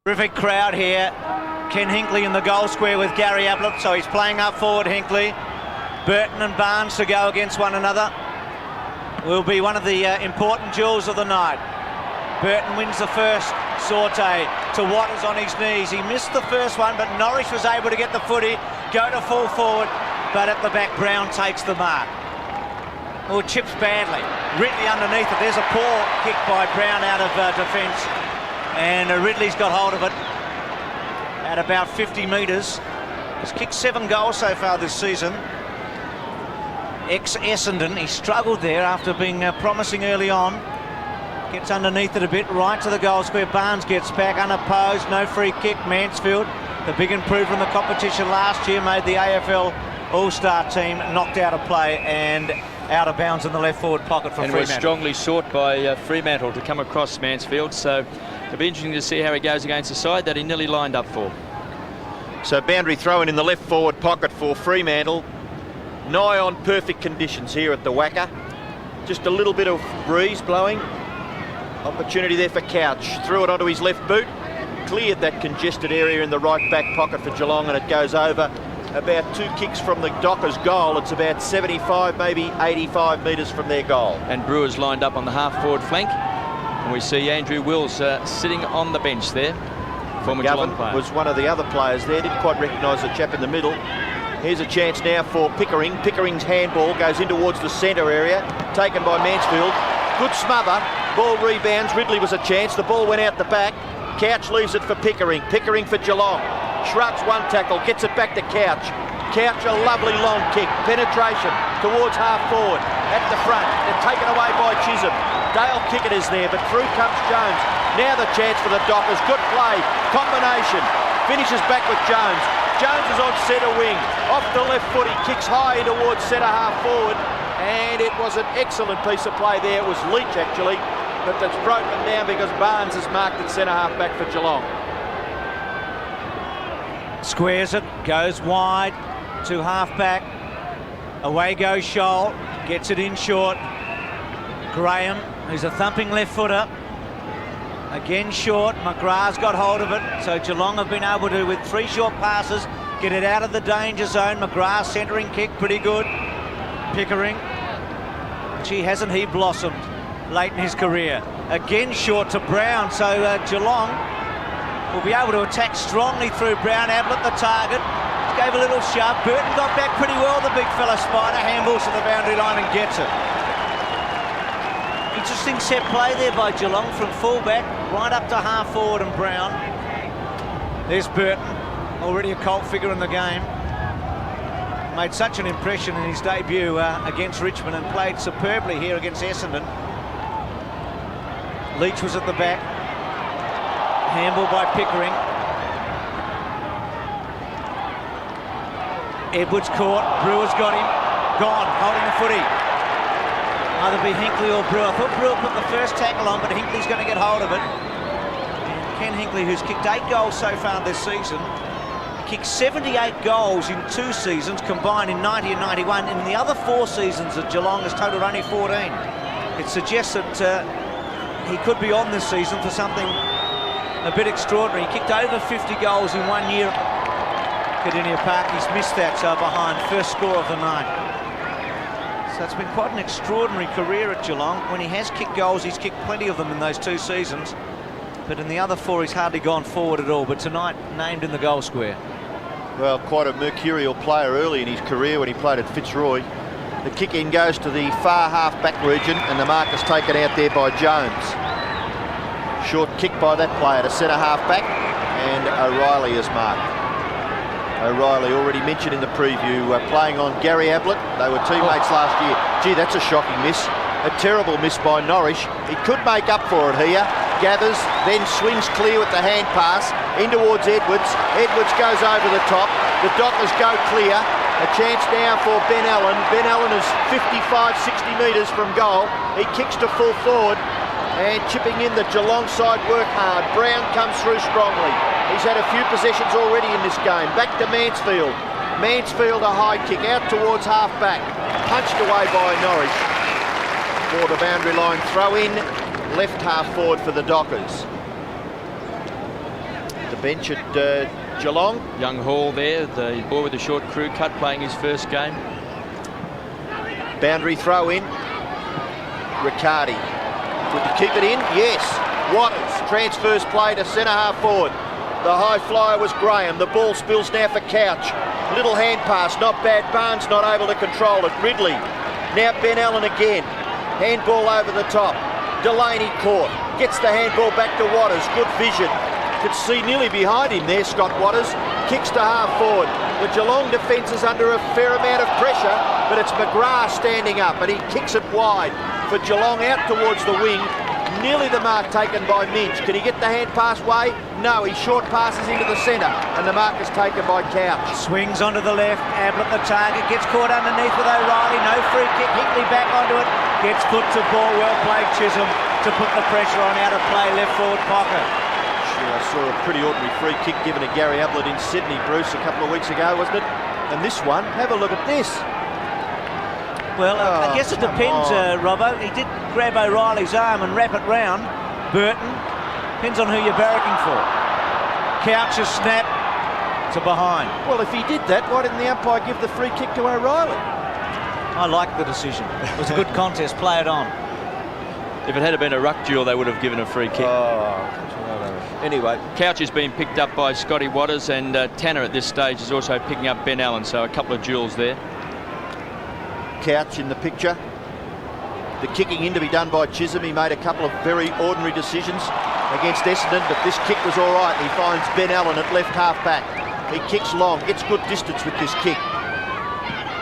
Terrific crowd here. Ken Hinkley in the goal square with Gary Ablett, so he's playing up forward. Hinkley, Burton and Barnes to go against one another. Will be one of the important duels of the night. Burton wins the first sortie to Watters on his knees. He missed the first one, but Norwich was able to get the footy, go to full forward, but at the back Brown takes the mark. Oh, chips badly. Ridley underneath it. There's a poor kick by Brown out of defence. And Ridley's got hold of it at about 50 metres. He's kicked 7 goals so far this season. Ex-Essendon, he struggled there after being promising early on. Gets underneath it a bit, right to the goal square. Barnes gets back unopposed, no free kick. Mansfield, the big improver in the competition last year, made the AFL All-Star team, knocked out of play and out of bounds in the left forward pocket for Fremantle. And was strongly sought by Fremantle to come across Mansfield, so it'll be interesting to see how he goes against the side that he nearly lined up for. So boundary throw in the left forward pocket for Fremantle. Nigh on perfect conditions here at the Wacker. Just a little bit of breeze blowing. Opportunity there for Couch. Threw it onto his left boot. Cleared that congested area in the right back pocket for Geelong, and it goes over about 2 kicks from the Dockers' goal. It's about 75, maybe 85 metres from their goal. And Brewer's lined up on the half-forward flank. And we see Andrew Wills sitting on the bench there. Former Geelong player. Was one of the other players there. Didn't quite recognise the chap in the middle. Here's a chance now for Pickering. Pickering's handball goes in towards the centre area. Taken by Mansfield. Good smother. Ball rebounds. Ridley was a chance. The ball went out the back. Couch leaves it for Pickering. Pickering for Geelong. Shrugs one tackle, gets it back to Couch. Couch, a lovely long kick. Penetration towards half forward. At the front, they're taken away by Chisholm. Dale Kickett is there, but through comes Jones. Now the chance for the Dockers. Good play. Combination. Finishes back with Jones. Jones is on centre wing. Off the left foot, he kicks high towards centre half forward. And it was an excellent piece of play there. It was Leach, actually. But that's broken down because Barnes is marked at centre half back for Geelong. Squares it, goes wide to half back. Away goes Scholl, gets it in short. Graham, who's a thumping left footer. Again short, McGrath's got hold of it. So Geelong have been able to, with 3 short passes, get it out of the danger zone. McGrath centering kick, pretty good. Pickering, gee, hasn't he blossomed late in his career. Again short to Brown, so Geelong will be able to attack strongly through Brown. Ablett the target, gave a little shove. Burton got back pretty well, the big fella Spider. Handballs to the boundary line and gets it. Interesting set play there by Geelong from full-back right up to half forward and Brown. There's Burton, already a cult figure in the game. Made such an impression in his debut against Richmond and played superbly here against Essendon. Leach was at the back. Handball by Pickering. Edwards caught. Brewer's got him. Gone, holding the footy. Either be Hinkley or Brewer. I thought Brewer put the first tackle on, but Hinkley's going to get hold of it. And Ken Hinkley, who's kicked 8 goals so far this season, kicked 78 goals in 2 seasons combined in 90 and 91. In the other 4 seasons at Geelong has totaled only 14. It suggests that he could be on this season for something a bit extraordinary. He kicked over 50 goals in 1 year at Kardinia Park. He's missed that behind first score of the night. So it's been quite an extraordinary career at Geelong. When he has kicked goals, he's kicked plenty of them in those 2 seasons. But in the other 4, he's hardly gone forward at all. But tonight, named in the goal square. Well, quite a mercurial player early in his career when he played at Fitzroy. The kick in goes to the far half back region, and the mark is taken out there by Jones. Short kick by that player to centre half back, and O'Reilly is marked. O'Reilly, already mentioned in the preview, playing on Gary Ablett. They were teammates last year. Gee, that's a shocking miss. A terrible miss by Norwich. He could make up for it here. Gathers, then swings clear with the hand pass in towards Edwards. Edwards goes over the top. The Dockers go clear. A chance now for Ben Allen. Ben Allen is 55, 60 metres from goal. He kicks to full forward. And chipping in, the Geelong side work hard. Brown comes through strongly. He's had a few possessions already in this game. Back to Mansfield. Mansfield a high kick out towards half back. Punched away by Norwich. For the boundary line throw in. Left half forward for the Dockers. bench at Geelong. Young Hall there, the boy with the short crew cut, playing his first game. Boundary throw in. Riccardi. Could you keep it in? Yes. Watters transfers play to centre half forward. The high flyer was Graham. The ball spills now for Couch. Little hand pass, not bad. Barnes not able to control it. Ridley. Now Ben Allen again. Handball over the top. Delaney caught. Gets the handball back to Watters. Good vision. Could see nearly behind him there, Scott Watters. Kicks to half forward. The Geelong defence is under a fair amount of pressure, but it's McGrath standing up, and he kicks it wide for Geelong out towards the wing. Nearly the mark taken by Minch. Can he get the hand pass way? No, he short passes into the centre, and the mark is taken by Couch. Swings onto the left, Ablett the target, gets caught underneath with O'Reilly, no free kick, Hinkley back onto it, gets foot to ball, well played Chisholm to put the pressure on, out of play, left forward pocket. Sure, I saw a pretty ordinary free kick given to Gary Ablett in Sydney, Bruce, a couple of weeks ago, wasn't it? And this one, have a look at this. Well, I guess it depends, Robbo. He did grab O'Reilly's arm and wrap it round. Burton, depends on who you're barracking for. Couch's snap to behind. Well, if he did that, why didn't the umpire give the free kick to O'Reilly? I like the decision. It was a good contest. Play it on. If it had been a ruck duel, they would have given a free kick. Anyway, Couch is being picked up by Scotty Watters, and Tanner at this stage is also picking up Ben Allen, so a couple of duels there. Couch in the picture. The kicking in to be done by Chisholm. He made a couple of very ordinary decisions against Essendon, but this kick was all right. He finds Ben Allen at left half back. He kicks long, gets good distance with this kick.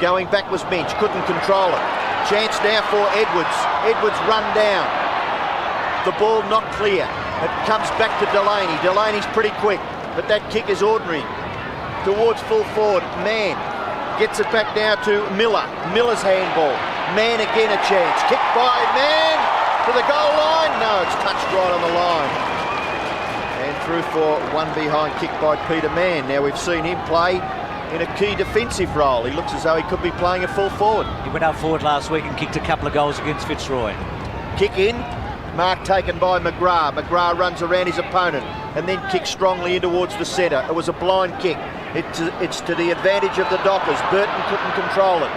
Going back was Minch, couldn't control it. Chance now for Edwards. Edwards run down. The ball not clear. It comes back to Delaney. Delaney's pretty quick, but that kick is ordinary. Towards full forward, Mann gets it back now to Miller. Miller's handball. Mann again a chance. Kick by Mann to the goal line. No, it's touched right on the line. And through for one behind kick by Peter Mann. Now we've seen him play in a key defensive role. He looks as though he could be playing at full forward. He went up forward last week and kicked a couple of goals against Fitzroy. Kick in. Mark taken by McGrath. McGrath runs around his opponent and then kicks strongly in towards the centre. It was a blind kick. It's to the advantage of the Dockers. Burton couldn't control it.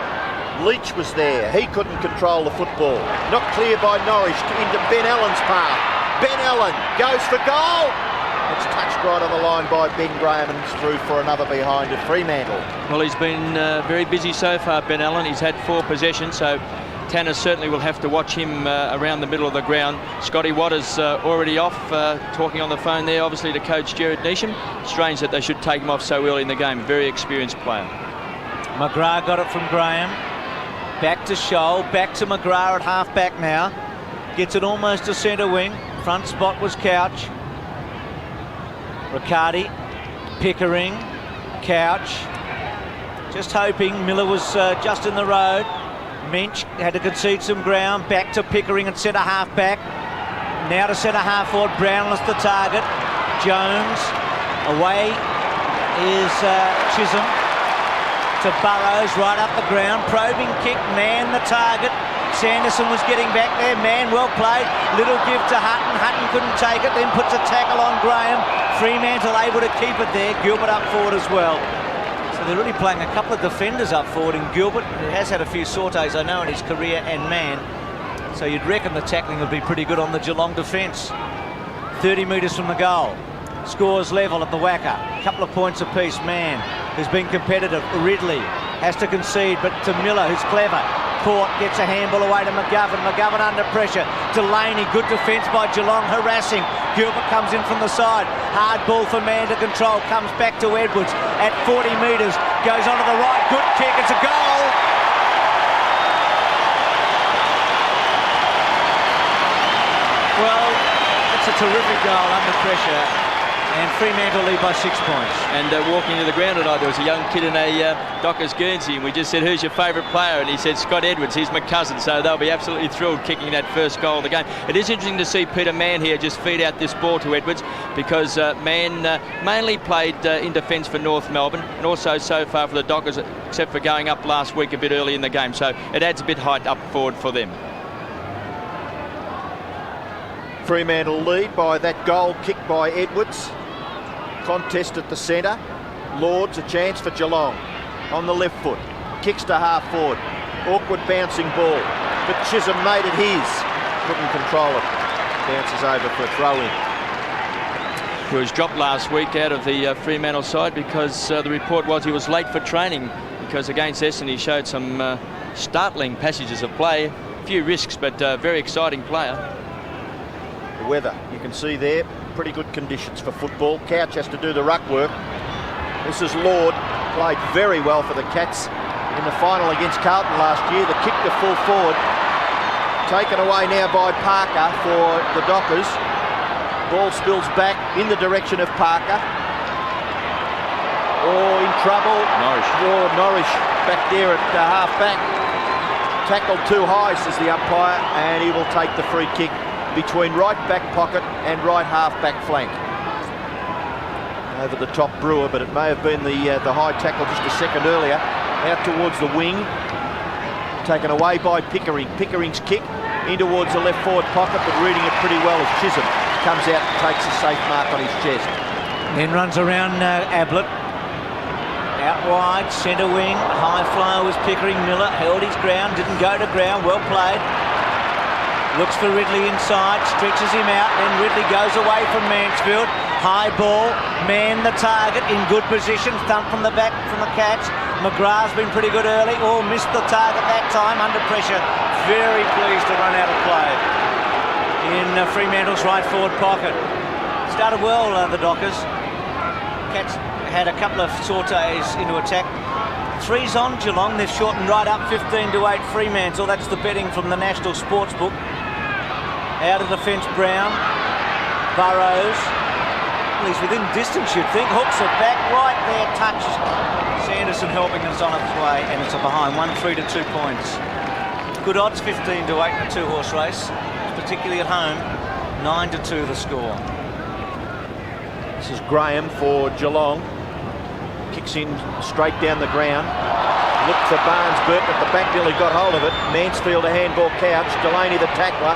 Leach was there. He couldn't control the football. Not clear by Norris into Ben Allen's path. Ben Allen goes for goal. It's touched right on the line by Ben Graham, and it's through for another behind at Fremantle. Well, he's been very busy so far, Ben Allen. He's had 4 possessions, so Tanner certainly will have to watch him around the middle of the ground. Scotty Watters already off, talking on the phone there, obviously, to coach Gerard Neesham. Strange that they should take him off so early in the game. Very experienced player. McGrath got it from Graham. Back to Scholl, back to McGrath at half-back now. Gets it almost to centre wing. Front spot was Couch. Riccardi, Pickering, Couch. Just hoping. Miller was just in the road. Minch had to concede some ground. Back to Pickering at centre half-back. Now to centre half forward. Brownless the target. Jones. Away is Chisholm. To Burrows, right up the ground. Probing kick, Mann the target. Sanderson was getting back there. Mann well played. Little give to Hutton. Hutton couldn't take it. Then puts a tackle on Graham. Fremantle able to keep it there. Gilbert up forward as well. So they're really playing a couple of defenders up forward. And Gilbert, who has had a few sorties, I know, in his career, and Mann. So you'd reckon the tackling would be pretty good on the Geelong defence. 30 metres from the goal. Scores level at the Wacker. A couple of points apiece. Mann, who's been competitive. Ridley has to concede, but to Miller, who's clever. Court gets a handball away to McGovern. McGovern under pressure. Delaney, good defence by Geelong, harassing. Gilbert comes in from the side. Hard ball for Mann to control. Comes back to Edwards at 40 metres. Goes onto the right. Good kick. It's a goal. Well, it's a terrific goal under pressure. And Fremantle lead by 6 points. And walking to the ground tonight, there was a young kid in a Dockers Guernsey, and we just said, who's your favourite player? And he said, Scott Edwards. He's my cousin, so they'll be absolutely thrilled kicking that first goal of the game. It is interesting to see Peter Mann here just feed out this ball to Edwards, because Mann mainly played in defence for North Melbourne, and also so far for the Dockers, except for going up last week a bit early in the game. So it adds a bit height up forward for them. Fremantle lead by that goal kick by Edwards. Contest at the centre. Lord's a chance for Geelong. On the left foot. Kicks to half forward. Awkward bouncing ball. But Chisholm made it his. Couldn't control it. Bounces over for a throw-in. He was dropped last week out of the Fremantle side because the report was he was late for training, because against Essendon he showed some startling passages of play. A few risks, but very exciting player. The weather, you can see there, pretty good conditions for football. Couch has to do the ruck work. This is Lord, played very well for the Cats in the final against Carlton last year. The kick to full forward, taken away now by Parker for the Dockers. Ball spills back in the direction of Parker. Oh, in trouble. Norris. Oh, Norris back there at half back. Tackled too high, says the umpire, and he will take the free kick between right back pocket and right half back flank. Over the top Brewer, but it may have been the high tackle just a second earlier. Out towards the wing. Taken away by Pickering. Pickering's kick in towards the left forward pocket, but reading it pretty well as Chisholm comes out and takes a safe mark on his chest. Then runs around Ablett. Out wide, centre wing. High flyer was Pickering. Miller held his ground, didn't go to ground. Well played. Looks for Ridley inside, stretches him out, then Ridley goes away from Mansfield. High ball, man the target, in good position, thump from the back from the Cats. McGrath's been pretty good early. Oh, missed the target that time, under pressure. Very pleased to run out of play in Fremantle's right forward pocket. Started well, the Dockers. Cats had a couple of sorties into attack. 3's on Geelong. They've shortened right up 15-8 Fremantle. That's the betting from the National Sportsbook. Out of defence, Brown. Burrows. Well, he's within distance, you'd think. Hooks it back right there. Touches. Sanderson helping us on its way, and it's a behind. 1-3 to 2 points. Good odds, 15-8 in a two-horse race, particularly at home. 9-2 the score. This is Graham for Geelong. Kicks in straight down the ground. Looked for Barnes. Burton at the back, nearly got hold of it. Mansfield a handball. Couch. Delaney the tackler.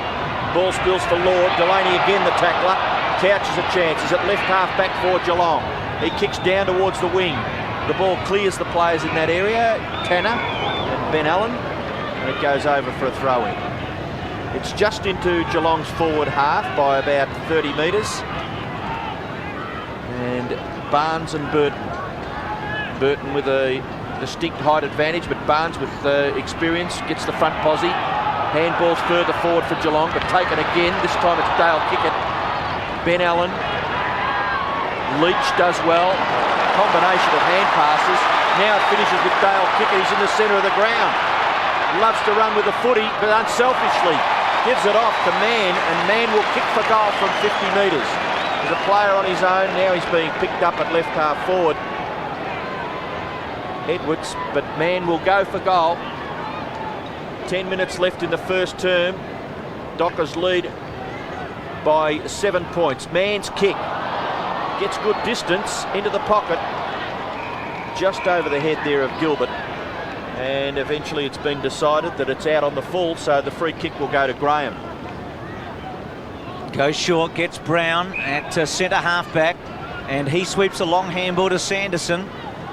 Ball spills for Lord. Delaney again the tackler. Couch is a chance. He's at left half back for Geelong. He kicks down towards the wing. The ball clears the players in that area. Tanner and Ben Allen. And it goes over for a throw-in. It's just into Geelong's forward half by about 30 metres. And Barnes and Burton. Burton with a distinct height advantage, but Barnes with experience gets the front posse. Handballs further forward for Geelong, but taken again. This time it's Dale Kickett. Ben Allen. Leach does well. Combination of hand passes. Now it finishes with Dale Kickett. He's in the centre of the ground. Loves to run with the footy, but unselfishly gives it off to Mann, and Mann will kick for goal from 50 metres. There's a player on his own. Now he's being picked up at left half forward. Edwards, but Mann will go for goal. 10 minutes left in the first term. Dockers lead by 7 points. Mann's kick gets good distance into the pocket, just over the head there of Gilbert, and eventually it's been decided that it's out on the full, so the free kick will go to Graham. Goes short, gets Brown at centre half back, and he sweeps a long handball to Sanderson.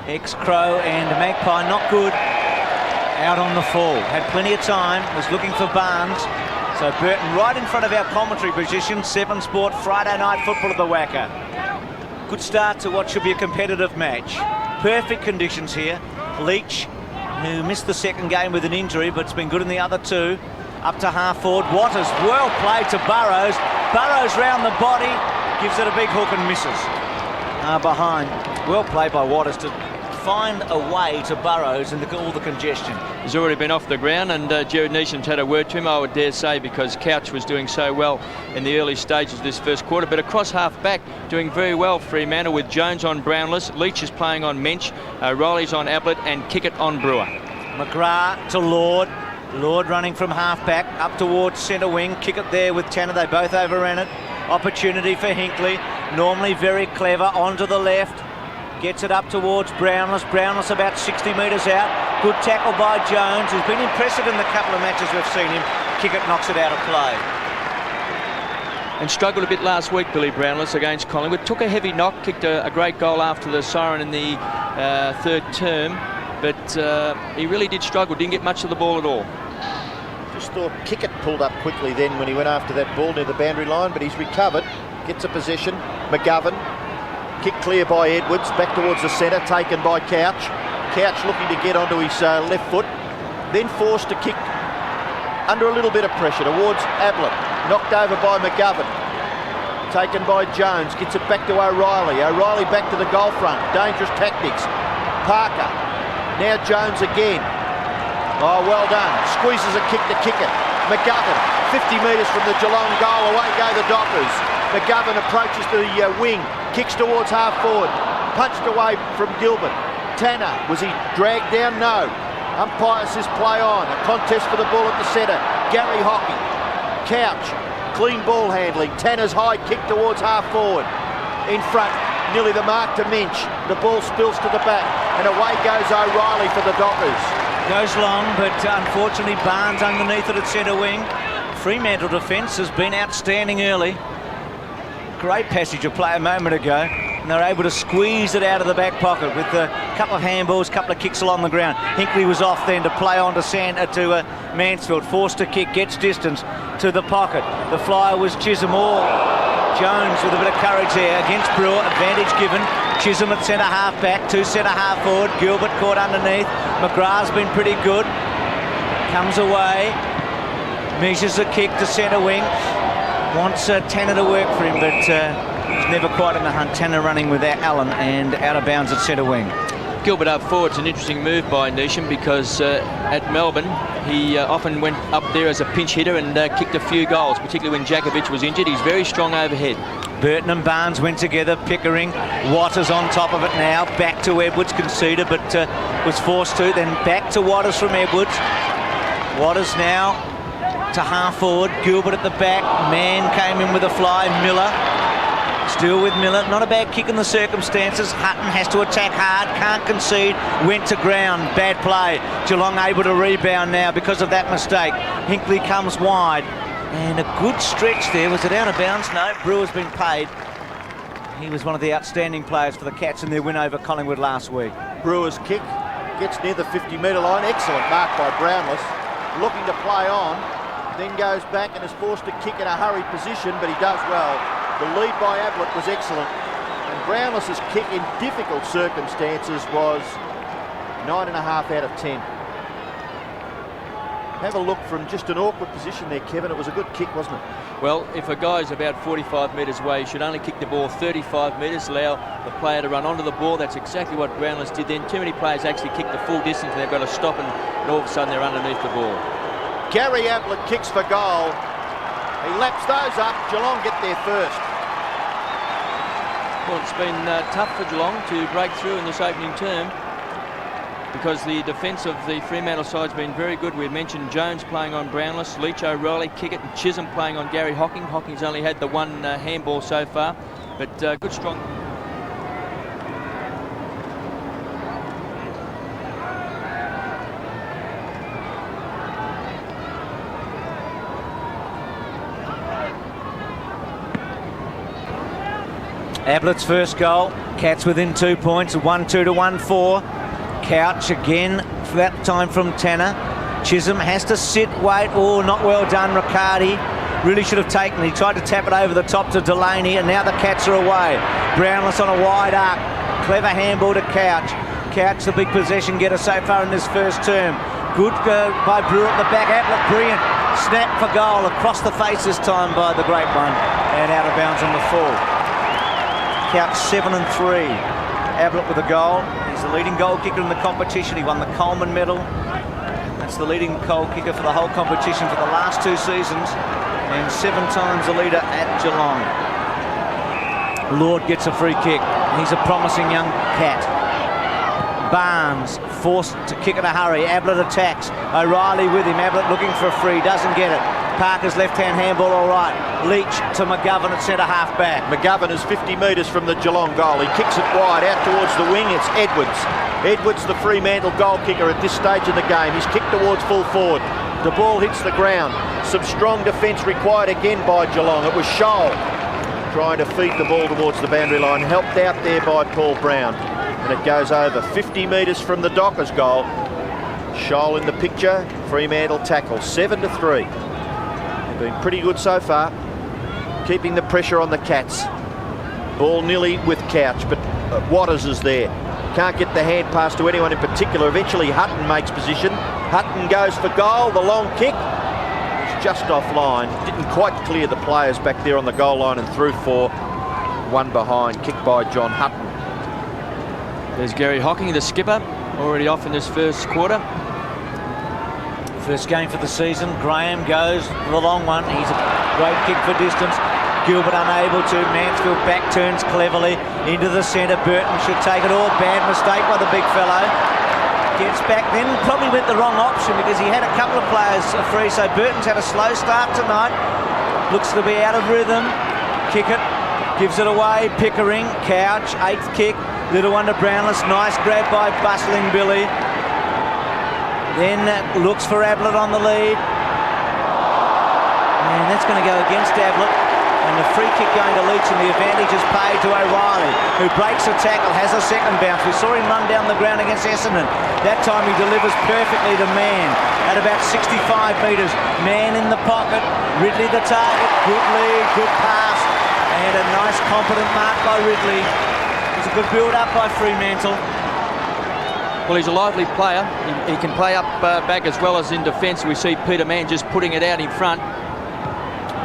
Ex-Crow and Magpie, not good. Out on the full. Had plenty of time, was looking for Barnes. So Burton right in front of our commentary position. 7 Sport Friday night football at the Wacker. Good start to what should be a competitive match. Perfect conditions here. Leach, who missed the second game with an injury, but it's been good in the other two. Up to half forward. Waters, well played to Burrows. Burrows round the body, gives it a big hook and misses. Behind. Well played by Waters to find a way to Burrows and all the congestion. He's already been off the ground, and Jared Neesham's had a word to him, I would dare say, because Couch was doing so well in the early stages of this first quarter. But across half back, doing very well Fremantle, with Jones on Brownless, Leach is playing on Mensch, Riley's on Ablett, and Kickett on Brewer. McGrath to Lord. Lord running from half back up towards centre wing. Kickett there with Tanner. They both overran it. Opportunity for Hinkley. Normally very clever. Onto the left. Gets it up towards Brownless. Brownless about 60 metres out. Good tackle by Jones, who's been impressive in the couple of matches we've seen him. Kickett knocks it out of play. and struggled a bit last week, Billy Brownless, against Collingwood. Took a heavy knock, kicked a great goal after the siren in the third term, but he really did struggle, didn't get much of the ball at all. Just thought Kickett pulled up quickly then when he went after that ball near the boundary line, but he's recovered, gets a possession. McGovern, kicked clear by Edwards, back towards the centre, taken by Couch. Couch looking to get onto his left foot, then forced to kick under a little bit of pressure towards Ablett. Knocked over by McGovern. Taken by Jones, gets it back to O'Reilly. O'Reilly back to the goal front. Dangerous tactics. Parker. Now Jones again. Oh, well done. Squeezes a kick to kick it. McGovern, 50 metres from the Geelong goal. Away go the Dockers. McGovern approaches the wing. Kicks towards half forward. Punched away from Gilbert. Tanner, was he dragged down? No. Umpire says play on. A contest for the ball at the centre. Gary Hockey. Couch. Clean ball handling. Tanner's high kick towards half forward. In front. Nearly the mark to Minch. The ball spills to the back. And away goes O'Reilly for the Dockers. Goes long, but unfortunately Barnes underneath it at centre wing. Fremantle defence has been outstanding early. Great passage of play a moment ago. And they're able to squeeze it out of the back pocket with a couple of handballs, couple of kicks along the ground. Hinkley was off then to play on to Mansfield, forced to kick, gets distance to the pocket. The flyer was Chisholm. Jones with a bit of courage there against Brewer, advantage given. Chisholm at centre half back, to centre half forward. Gilbert caught underneath. McGrath's been pretty good. Comes away, measures a kick to centre wing. Wants Tanner to work for him, but he's never quite in the hunt. Tanner running with Allen and out of bounds at centre wing. Gilbert up forward's an interesting move by Neesham because at Melbourne he often went up there as a pinch hitter and kicked a few goals, particularly when Jakovic was injured. He's very strong overhead. Burton and Barnes went together. Pickering, Waters on top of it now. Back to Edwards, conceded but was forced to. Then back to Waters from Edwards. Waters now to half forward. Gilbert at the back. Mann came in with a fly. Miller. Still with Miller. Not a bad kick in the circumstances. Hutton has to attack hard. Can't concede. Went to ground. Bad play. Geelong able to rebound now because of that mistake. Hinkley comes wide. And a good stretch there. Was it out of bounds? No. Brewer's been paid. He was one of the outstanding players for the Cats in their win over Collingwood last week. Brewer's kick gets near the 50-metre line. Excellent mark by Brownless. Looking to play on. Then goes back and is forced to kick in a hurried position, but he does well. The lead by Ablett was excellent. And Brownless's kick in difficult circumstances was 9.5 out of 10. Have a look from just an awkward position there, Kevin. It was a good kick, wasn't it? Well, if a guy's about 45 metres away, he should only kick the ball 35 metres, allow the player to run onto the ball. That's exactly what Brownless did then. Too many players actually kick the full distance and they've got to stop and all of a sudden they're underneath the ball. Gary Ablett kicks for goal. He laps those up. Geelong get there first. Well, it's been tough for Geelong to break through in this opening term because the defence of the Fremantle side's been very good. We had mentioned Jones playing on Brownless, Leach, O'Reilly, Kickett and Chisholm playing on Gary Hocking. Hocking's only had the one handball so far, but good strong. Ablett's first goal. Cats within 2 points, 1-2 to 1-4. Couch again, for that time from Tanner. Chisholm has to sit, wait. Oh, not well done, Riccardi. Really should have taken it. He tried to tap it over the top to Delaney, and now the Cats are away. Brownless on a wide arc. Clever handball to Couch. Couch, the big possession getter so far in this first term. Good go by Brewer at the back. Ablett, brilliant. Snap for goal. Across the face this time by the great one. And out of bounds on the full. Couch 7-3. Ablett with a goal. He's the leading goal kicker in the competition. He won the Coleman medal. That's the leading goal kicker for the whole competition for the last 2 seasons. And 7 times the leader at Geelong. Lord gets a free kick. He's a promising young cat. Barnes forced to kick in a hurry. Ablett attacks. O'Reilly with him. Ablett looking for a free. Doesn't get it. Parker's left-hand handball all right. Leach to McGovern at centre half back. McGovern is 50 metres from the Geelong goal. He kicks it wide out towards the wing. It's Edwards. Edwards, the Fremantle goal kicker at this stage of the game. He's kicked towards full forward. The ball hits the ground. Some strong defence required again by Geelong. It was Scholl trying to feed the ball towards the boundary line, helped out there by Paul Brown. And it goes over 50 metres from the Dockers goal. Scholl in the picture, Fremantle tackle, 7-3. They've been pretty good so far, keeping the pressure on the Cats. Ball nearly with Couch, but Waters is there. Can't get the hand pass to anyone in particular. Eventually Hutton makes position. Hutton goes for goal, the long kick. It's just offline. Didn't quite clear the players back there on the goal line and through for one behind. Kick by John Hutton. There's Gary Hocking, the skipper, already off in this first quarter. First game for the season. Graham goes for the long one. He's a great kick for distance. Gilbert unable to. Mansfield back turns cleverly into the centre. Burton should take it all. Bad mistake by the big fellow. Gets back, then probably went the wrong option because he had a couple of players free. So Burton's had a slow start tonight. Looks to be out of rhythm. Kick it. Gives it away. Pickering. Couch. 8th kick. Little one to Brownless. Nice grab by Bustling Billy. Then looks for Ablett on the lead. And that's going to go against Ablett. And the free kick going to Leach, and the advantage is paid to O'Reilly, who breaks a tackle, has a second bounce. We saw him run down the ground against Essendon. That time he delivers perfectly to Mann at about 65 metres. Mann in the pocket, Ridley the target. Good lead, good pass, and a nice competent mark by Ridley. It's a good build-up by Fremantle. Well, he's a lively player. He can play up back as well as in defence. We see Peter Mann just putting it out in front.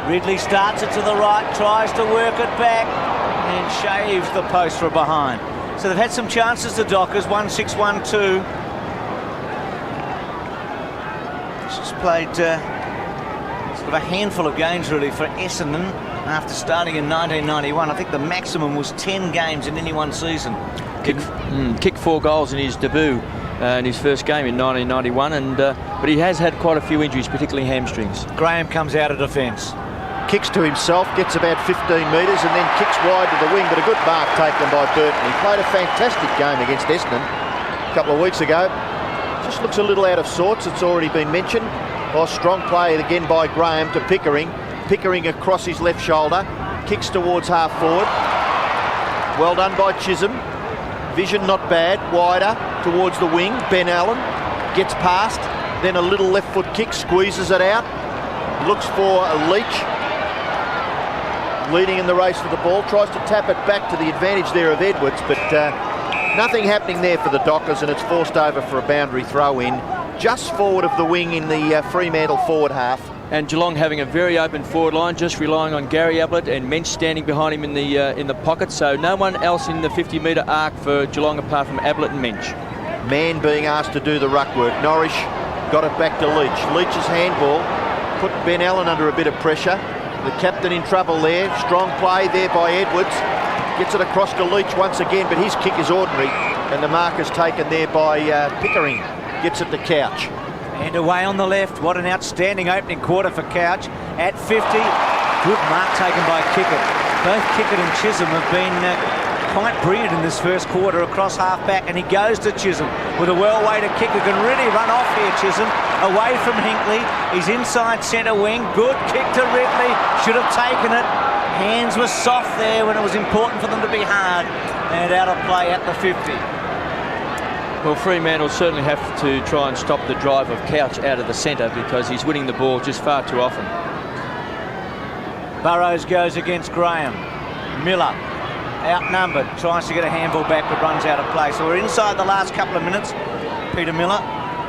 Ridley starts it to the right, tries to work it back, and shaves the post for behind. So they've had some chances, the Dockers, 1-6, 1-2. Just played sort of a handful of games, really, for Essendon after starting in 1991. I think the maximum was 10 games in any one season. Kicked 4 goals in his debut in his first game in 1991, but he has had quite a few injuries, particularly hamstrings. Graham comes out of defence. Kicks to himself, gets about 15 metres and then kicks wide to the wing, but a good mark taken by Burton. He played a fantastic game against Essendon a couple of weeks ago. Just looks a little out of sorts, it's already been mentioned. Oh, strong play again by Graham to Pickering. Pickering across his left shoulder, kicks towards half forward. Well done by Chisholm. Vision not bad, wider towards the wing. Ben Allen gets past, then a little left foot kick, squeezes it out. Looks for a Leach. Leading in the race for the ball, tries to tap it back to the advantage there of Edwards, but nothing happening there for the Dockers, and it's forced over for a boundary throw in just forward of the wing in the Fremantle forward half. And Geelong having a very open forward line, just relying on Gary Ablett and Mensch standing behind him in the pocket, so no one else in the 50-metre arc for Geelong apart from Ablett and Mensch. Mann being asked to do the ruck work. Norrish got it back to Leach. Leach's handball put Ben Allen under a bit of pressure. The captain in trouble there. Strong play there by Edwards. Gets it across to Leach once again, but his kick is ordinary. And the mark is taken there by Pickering. Gets it to Couch. And away on the left. What an outstanding opening quarter for Couch. At 50, good mark taken by Kickett. Both Kickett and Chisholm have been quite brilliant in this first quarter across half-back, and he goes to Chisholm with a well-weighted kick who can really run off here. Chisholm away from Hinkley. He's inside centre wing. Good kick to Ridley. Should have taken it. Hands were soft there when it was important for them to be hard, and out of play at the 50. Well, Fremantle certainly have to try and stop the drive of Couch out of the centre because he's winning the ball just far too often. Burrows goes against Graham. Miller outnumbered, tries to get a handball back but runs out of play. So we're inside the last couple of minutes. Peter Miller,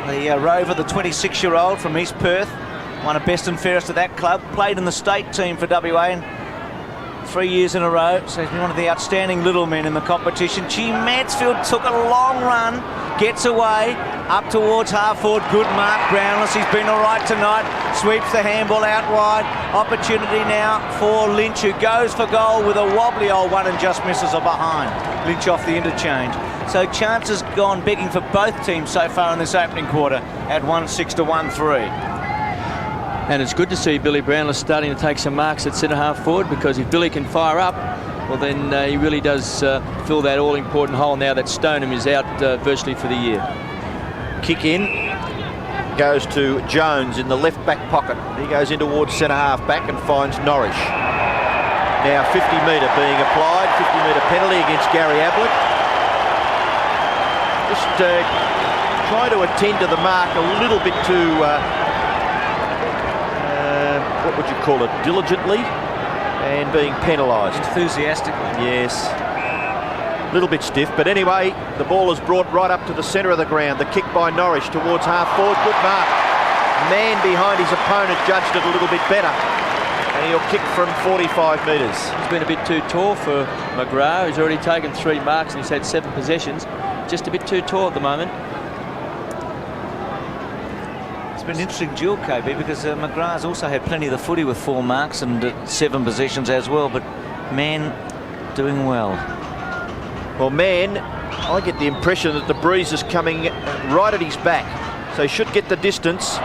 the rover, the 26-year-old from East Perth, won a best and fairest of that club, played in the state team for WA and 3 years in a row, so he's been one of the outstanding little men in the competition. Mansfield took a long run, gets away, up towards half forward, good mark, Brownless, he's been all right tonight, sweeps the handball out wide, opportunity now for Lynch, who goes for goal with a wobbly old one and just misses a behind. Lynch off the interchange. So chances gone begging for both teams so far in this opening quarter at 1-6 to 1-3. And it's good to see Billy Brownless starting to take some marks at centre half forward, because if Billy can fire up, well then he really does fill that all-important hole now that Stoneham is out virtually for the year. Kick in. goes to Jones in the left back pocket. He goes in towards centre half back and finds Norrish. Now 50 metre being applied, 50 metre penalty against Gary Ablett. Just trying to attend to the mark a little bit too, what would you call it, diligently, and being penalised. Enthusiastically. Yes. A little bit stiff, but anyway, the ball is brought right up to the centre of the ground. The kick by Norrish towards half forward. Good mark. Man behind his opponent judged it a little bit better, and he'll kick from 45 metres. He's been a bit too tall for McGrath. He's already taken 3 marks and he's had 7 possessions. Just a bit too tall at the moment. It's been an interesting duel, KB, because McGrath's also had plenty of the footy with 4 marks and 7 possessions as well, but Man doing well. Well, Man, I get the impression that the breeze is coming right at his back, so he should get the distance.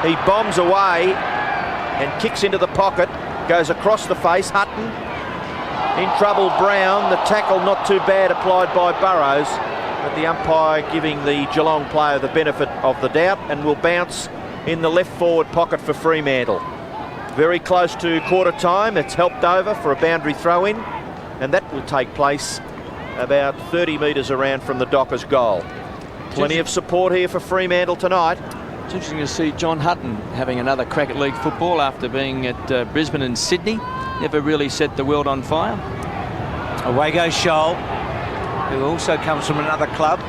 He bombs away and kicks into the pocket, goes across the face. Hutton in trouble. Brown, the tackle not too bad applied by Burrows, but the umpire giving the Geelong player the benefit of the doubt, and will bounce in the left forward pocket for Fremantle. Very close to quarter time. It's helped over for a boundary throw in, and that will take place about 30 metres around from the Dockers goal. Plenty of support here for Fremantle tonight. It's interesting to see John Hutton having another crack at league football after being at Brisbane and Sydney. Never really set the world on fire. Away goes Scholl, who also comes from another club.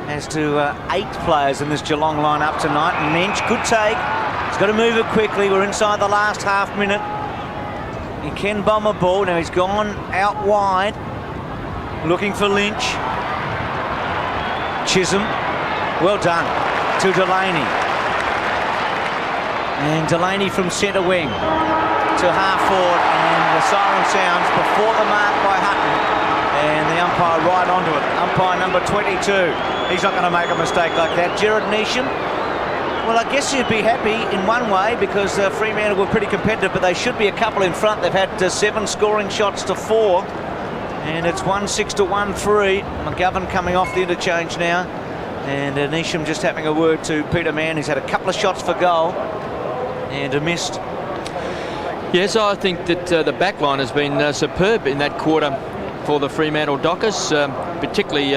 Has to 8 players in this Geelong lineup tonight. Mensch, good take. He's got to move it quickly. We're inside the last half minute. He can bomb a ball. Now he's gone out wide, looking for Lynch. Chisholm, well done to Delaney. And Delaney from centre wing to half forward, and the siren sounds before the mark by Hutton. And the umpire right onto it. Umpire number 22. He's not going to make a mistake like that. Jared Neesham. Well, I guess you'd be happy in one way because Fremantle were pretty competitive, but they should be a couple in front. They've had 7 scoring shots to 4. And it's 1-6 to 1-3. McGovern coming off the interchange now. And Neesham just having a word to Peter Mann. He's had a couple of shots for goal and a missed. Yes, I think that the back line has been superb in that quarter for the Fremantle Dockers. Particularly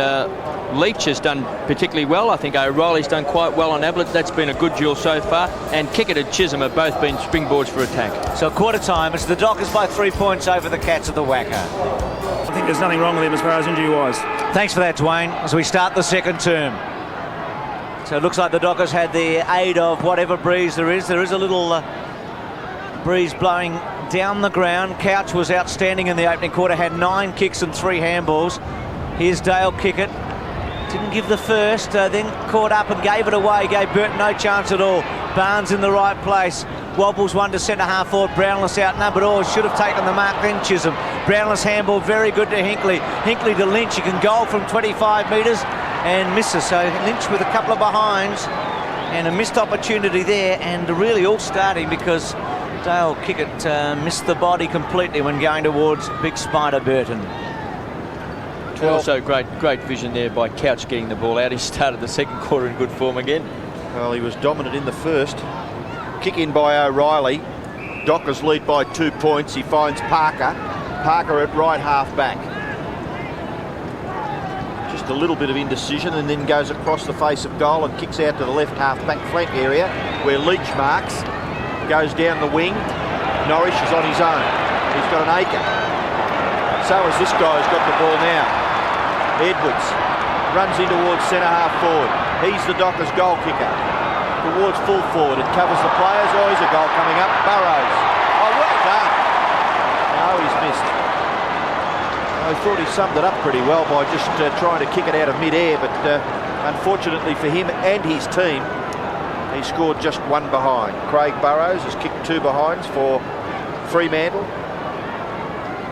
Leach has done particularly well. I think O'Reilly's done quite well on Ablett. That's been a good duel so far. And Kickett and Chisholm have both been springboards for attack. So quarter time, it's the Dockers by 3 points over the Cats of the Wacker. I think there's nothing wrong with him as far as injury-wise. Thanks for that, Dwayne, as we start the second term. So it looks like the Dockers had the aid of whatever breeze there is. There is a little breeze blowing down the ground. Couch was outstanding in the opening quarter, had 9 kicks and 3 handballs. Here's Dale Kickett. Didn't give the first, then caught up and gave it away. Gave Burton no chance at all. Barnes in the right place. Wobbles one to centre half forward. Brownless outnumbered all. Should have taken the mark then Chisholm. Brownless handball very good to Hinkley. Hinkley to Lynch. He can goal from 25 metres and misses. So Lynch with a couple of behinds and a missed opportunity there, and really all starting because Dale Kickett missed the body completely when going towards Big Spider Burton. Also great vision there by Couch getting the ball out. He started the second quarter in good form again. Well, he was dominant in the first. Kick in by O'Reilly. Dockers lead by 2 points. He finds Parker. Parker at right half back. Just a little bit of indecision, and then goes across the face of goal and kicks out to the left half back flank area where Leach marks. Goes down the wing. Norrish is on his own. He's got an acre. So has this guy who's got the ball now. Edwards runs in towards centre half forward. He's the Dockers goal kicker. Towards full forward. It covers the players. Oh, he's a goal coming up. Burrows. Oh, well done. No, he's missed. I thought he summed it up pretty well by just trying to kick it out of mid-air, but unfortunately for him and his team, he scored just 1 behind. Craig Burrows has kicked 2 behinds for Fremantle.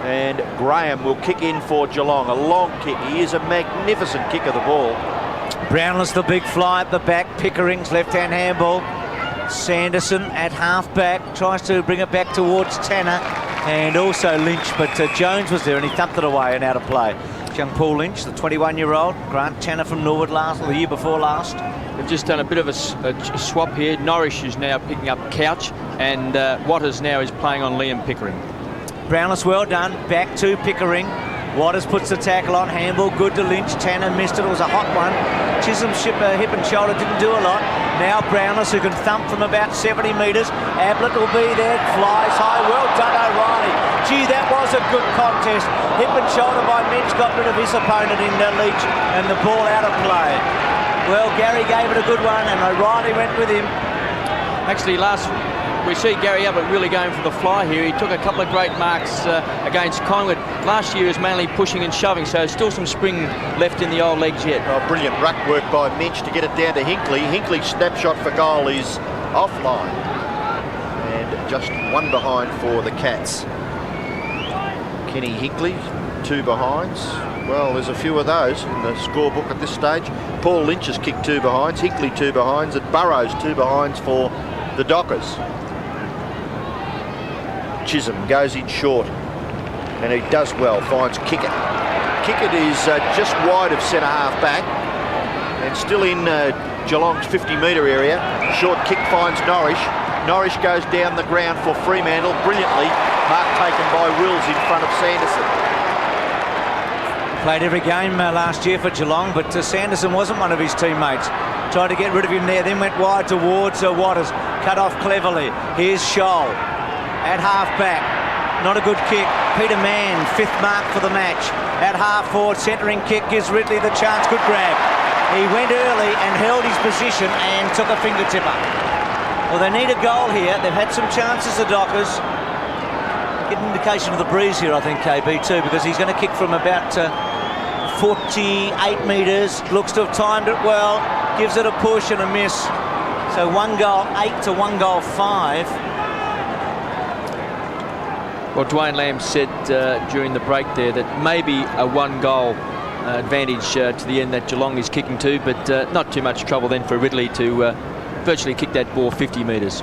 And Graham will kick in for Geelong. A long kick. He is a magnificent kick of the ball. Brownless the big fly at the back. Pickering's left-hand handball. Sanderson at half-back. Tries to bring it back towards Tanner. And also Lynch. But Jones was there and he thumped it away and out of play. young Paul Lynch, the 21-year-old. Grant Tanner from Norwood the year before last. They've just done a bit of a swap here. Norrish is now picking up Couch, and Waters now is playing on Liam Pickering. Brownless, well done. Back to Pickering. Waters puts the tackle on. Handball good to Lynch. Tanner missed it. It was a hot one. Chisholm's hip and shoulder didn't do a lot. Now Brownless, who can thump from about 70 metres. Ablett will be there. Flies high. Well done, O'Reilly. Gee, that was a good contest. Hip and shoulder by Mitch. Got rid of his opponent in Leach. And the ball out of play. Well, Gary gave it a good one, and O'Reilly went with him. Actually, we see Gary Ablett really going for the fly here. He took a couple of great marks against Collingwood. Last year he was mainly pushing and shoving, so still some spring left in the old legs yet. Oh, brilliant ruck work by Minch to get it down to Hinkley. Hinkley's snapshot for goal is offline. And just one behind for the Cats. Kenny Hinkley, 2 behinds. Well, there's a few of those in the scorebook at this stage. Paul Lynch has kicked 2 behinds, Hinkley 2 behinds, and Burrows 2 behinds for the Dockers. Chisholm goes in short, and he does well, finds Kickett. Kickett is just wide of centre-half back, and still in Geelong's 50-metre area. Short kick finds Norrish. Norrish goes down the ground for Fremantle brilliantly. Mark taken by Wills in front of Sanderson. Played every game last year for Geelong, but Sanderson wasn't one of his teammates. Tried to get rid of him there, then went wide towards Waters. Cut off cleverly. Here's Scholl at half-back. Not a good kick. Peter Mann, 5th mark for the match. At half-forward, centering kick gives Ridley the chance. Good grab. He went early and held his position and took a finger-tipper. Well, they need a goal here. They've had some chances, the Dockers. Get an indication of the breeze here, I think, KB, too, because he's going to kick from about 48 metres. Looks to have timed it well. Gives it a push and a miss. So 1 goal 8 to 1 goal 5. Well, Dwayne Lamb said during the break there that maybe a 1-goal advantage to the end that Geelong is kicking to, but not too much trouble then for Ridley to virtually kick that ball 50 metres.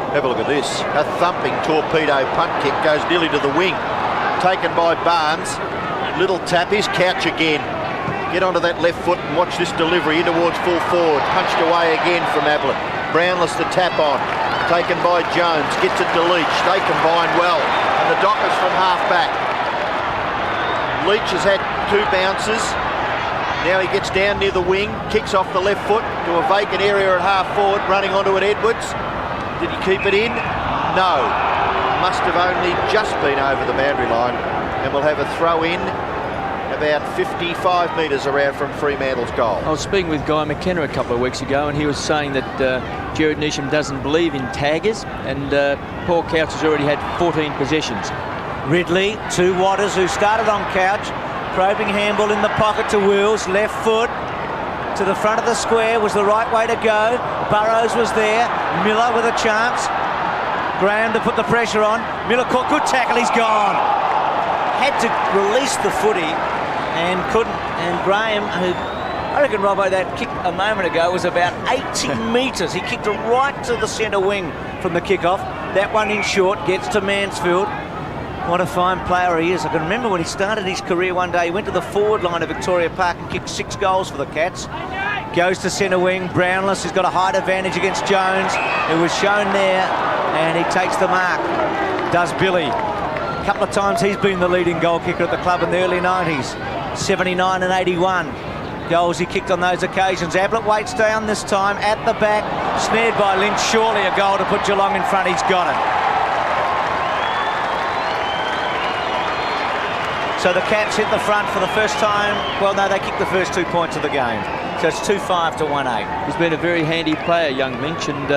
Have a look at this. A thumping torpedo punt kick goes nearly to the wing. Taken by Barnes. Little tap. Here's Couch again. Get onto that left foot and watch this delivery in towards full forward. Punched away again from Ablett. Brownless the tap on. Taken by Jones. Gets it to Leach. They combine well. And the Dockers from half-back. Leach has had 2 bounces. Now he gets down near the wing. Kicks off the left foot to a vacant area at half-forward. Running onto it, Edwards. Did he keep it in? No. Must have only just been over the boundary line. And we'll have a throw in about 55 metres around from Fremantle's goal. I was speaking with Guy McKenna a couple of weeks ago, and he was saying that Jared Neesham doesn't believe in taggers, and Paul Couch has already had 14 possessions. Ridley to Waters, who started on Couch. Probing handball in the pocket to Wills. Left foot to the front of the square was the right way to go. Burrows was there. Miller with a chance. Graham to put the pressure on. Miller caught, good tackle, he's gone. Had to release the footy and couldn't. And Graham, who I reckon, Robbo, that kick a moment ago was about 80 metres. He kicked it right to the centre wing from the kick-off. That one in short gets to Mansfield. What a fine player he is. I can remember when he started his career one day, he went to the forward line of Victoria Park and kicked 6 goals for the Cats. Goes to centre wing. Brownless has got a height advantage against Jones, who was shown there, and he takes the mark. Does Billy. A couple of times he's been the leading goal kicker at the club in the early 90s. 79 and 81 goals he kicked on those occasions. Ablett waits down this time at the back. Snared by Lynch. Surely a goal to put Geelong in front. He's got it. So the Cats hit the front for the first time. Well, no, they kicked the first 2 points of the game. So it's 2-5 to 1-8. He's been a very handy player, young Lynch, and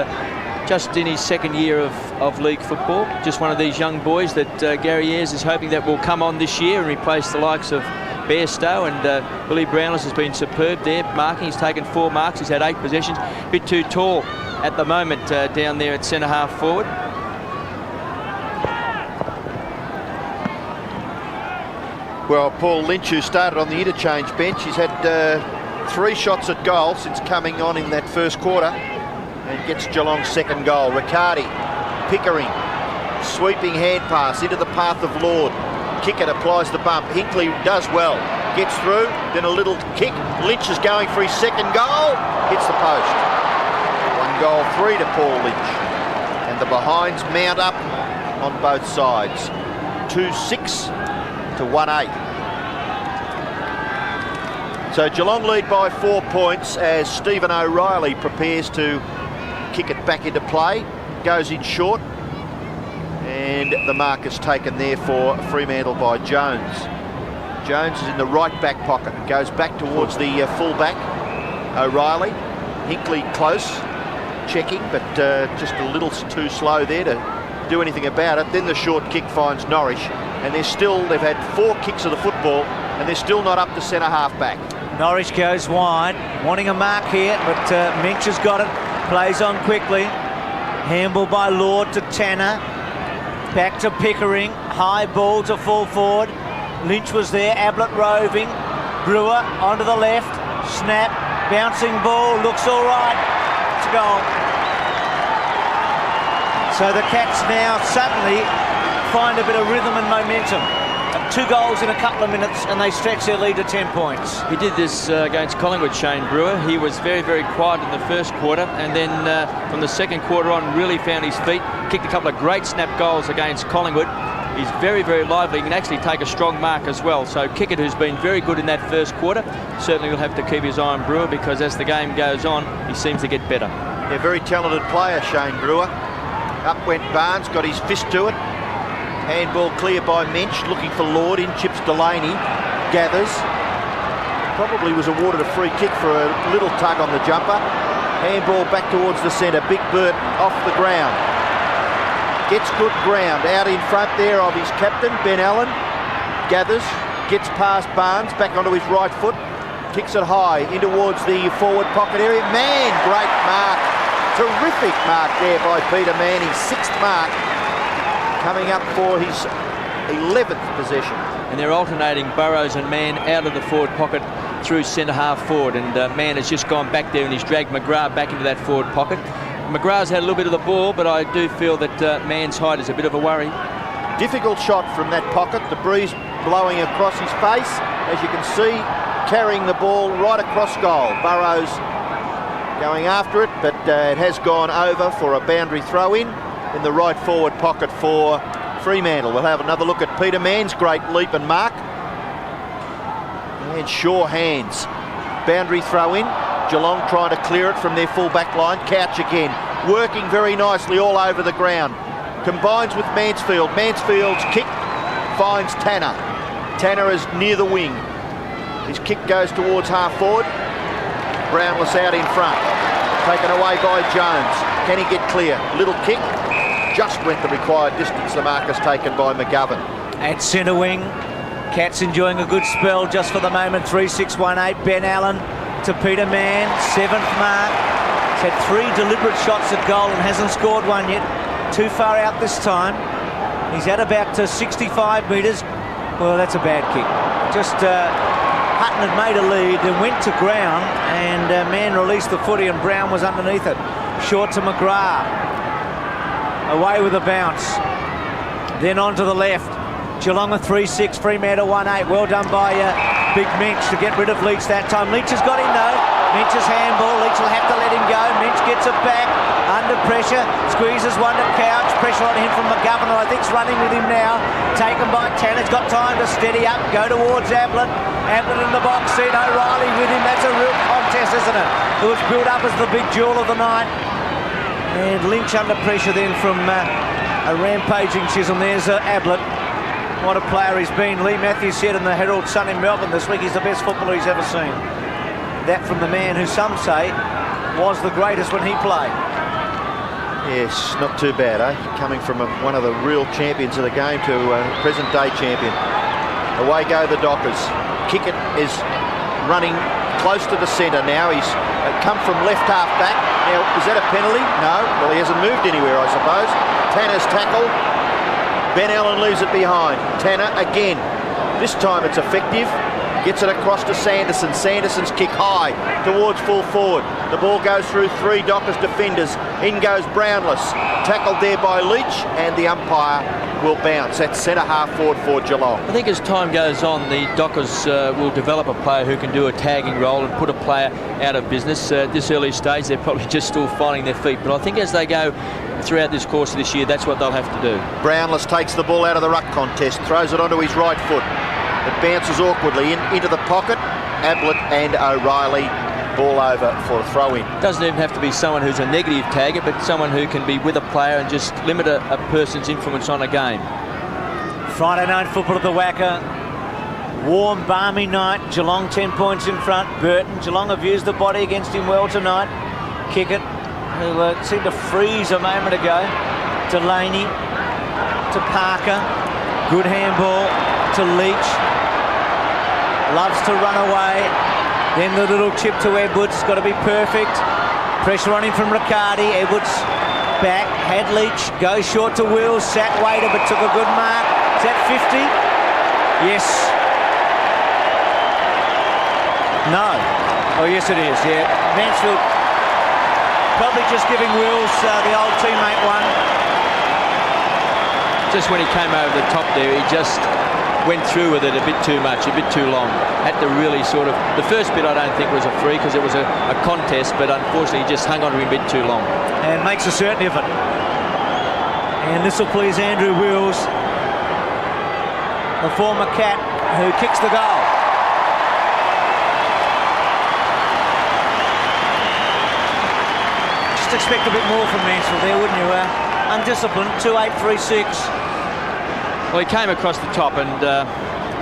just in his 2nd year of league football. Just one of these young boys that Gary Ayres is hoping that will come on this year and replace the likes of Bairstow, and Billy Brownless has been superb there marking. He's taken 4 marks. He's had 8 possessions. A bit too tall at the moment down there at centre half forward. Well, Paul Lynch, who started on the interchange bench, he's had 3 shots at goal since coming on in that first quarter, and gets Geelong's 2nd goal. Riccardi, Pickering, sweeping hand pass into the path of Lord. Kickett applies the bump. Hinkley does well. Gets through, then a little kick. Lynch is going for his second goal. Hits the post. 1-3 to Paul Lynch. And the behinds mount up on both sides. 2-6 to 1-8. So Geelong lead by 4 points as Stephen O'Reilly prepares to kick it back into play. Goes in short. And the mark is taken there for Fremantle by Jones. Jones is in the right back pocket. Goes back towards the full-back, O'Reilly. Hinkley close, checking, but just a little too slow there to do anything about it. Then the short kick finds Norrish. And they've had 4 kicks of the football, and they're still not up to centre half-back. Norrish goes wide, wanting a mark here, but Minch has got it. Plays on quickly. Handball by Lord to Tanner. Back to Pickering. High ball to full forward. Lynch was there. Ablett roving. Brewer onto the left. Snap. Bouncing ball. Looks all right. It's a goal. So the Cats now suddenly find a bit of rhythm and momentum. 2 goals in a couple of minutes and they stretch their lead to 10 points. He did this against Collingwood, Shane Brewer. He was very, very quiet in the first quarter, and then from the second quarter on really found his feet, kicked a couple of great snap goals against Collingwood. He's very, very lively. He can actually take a strong mark as well. So Kickett, who's been very good in that first quarter, certainly will have to keep his eye on Brewer, because as the game goes on, he seems to get better. Yeah, very talented player, Shane Brewer. Up went Barnes, got his fist to it. Handball clear by Mensch, looking for Lord, in chips Delaney, gathers. Probably was awarded a free kick for a little tug on the jumper. Handball back towards the centre, Big Bert off the ground. Gets good ground, out in front there of his captain, Ben Allen. Gathers, gets past Barnes, back onto his right foot. Kicks it high, in towards the forward pocket area. Man, great mark. Terrific mark there by Peter Mann, his 6th mark. Coming up for his 11th possession. And they're alternating Burrows and Mann out of the forward pocket through centre half forward, and Mann has just gone back there and he's dragged McGrath back into that forward pocket. McGrath's had a little bit of the ball, but I do feel that Mann's height is a bit of a worry. Difficult shot from that pocket, the breeze blowing across his face, as you can see, carrying the ball right across goal. Burrows going after it, but it has gone over for a boundary throw-in the right forward pocket for Fremantle. We'll have another look at Peter Mann's great leap and mark. And sure hands. Boundary throw in. Geelong trying to clear it from their full back line. Couch again, working very nicely all over the ground. Combines with Mansfield. Mansfield's kick finds Tanner. Tanner is near the wing. His kick goes towards half forward. Brownless out in front. Taken away by Jones. Can he get clear? Little kick. Just went the required distance. The mark is taken by McGovern. At centre wing, Cats enjoying a good spell just for the moment. 3-6-1-8. Ben Allen to Peter Mann, 7th mark. He's had 3 deliberate shots at goal and hasn't scored one yet. Too far out this time. He's at about 65 metres. Well, that's a bad kick. Just Hutton had made a lead and went to ground, and Mann released the footy and Brown was underneath it. Short to McGrath. Away with a bounce. Then on to the left. Geelong a 3-6, Fremantle 1-8. Well done by Big Minch to get rid of Leach that time. Leach has got him though. Minch's handball. Leach will have to let him go. Minch gets it back. Under pressure. Squeezes one to Couch. Pressure on him from McGovern, who I think's running with him now. Taken by Tanner's got time to steady up. Go towards Ablett. Ablett in the box seat. O'Reilly with him. That's a real contest, isn't it? It was built up as the big jewel of the night. And Lynch under pressure then from a rampaging Chisholm. There's Ablett. What a player he's been. Lee Matthews said in the Herald Sun in Melbourne this week he's the best footballer he's ever seen. That from the man who some say was the greatest when he played. Yes, not too bad, eh? Coming from one of the real champions of the game to a present-day champion. Away go the Dockers. Kickett is running close to the centre now. He's come from left half back. Now, is that a penalty? No. Well, he hasn't moved anywhere, I suppose. Tanner's tackle. Ben Allen leaves it behind. Tanner again. This time it's effective. Gets it across to Sanderson. Sanderson's kick high towards full forward. The ball goes through 3 Dockers defenders. In goes Brownless. Tackled there by Leach, and the umpire will bounce. That's centre half forward for Geelong. I think as time goes on, the Dockers will develop a player who can do a tagging role and put a player out of business. At this early stage, they're probably just still finding their feet. But I think as they go throughout this course of this year, that's what they'll have to do. Brownless takes the ball out of the ruck contest, throws it onto his right foot. It bounces awkwardly into the pocket. Ablett and O'Reilly, ball over for a throw-in. Doesn't even have to be someone who's a negative tagger, but someone who can be with a player and just limit a person's influence on a game. Friday night football at the Wacker. Warm, balmy night. Geelong 10 points in front. Burton. Geelong have used the body against him well tonight. Kick it, who seemed to freeze a moment ago. Delaney to Parker. Good handball to Leach. Loves to run away. Then the little chip to Edwards. Got to be perfect. Pressure on him from Riccardi. Edwards back. Had Leach. Goes short to Wills. Sat Wader but took a good mark. Is that 50? Yes. No. Oh, yes it is. Yeah. Mansfield probably just giving Wills the old teammate one. Just when he came over the top there, he just went through with it a bit too much, a bit too long. Had to really sort of... The first bit I don't think was a free because it was a contest, but unfortunately he just hung on to him a bit too long. And makes a certainty of it. And this will please Andrew Wills, the former Cat who kicks the goal. Just expect a bit more from Mansfield there, wouldn't you? Undisciplined, 2-8-3-6. Well, he came across the top and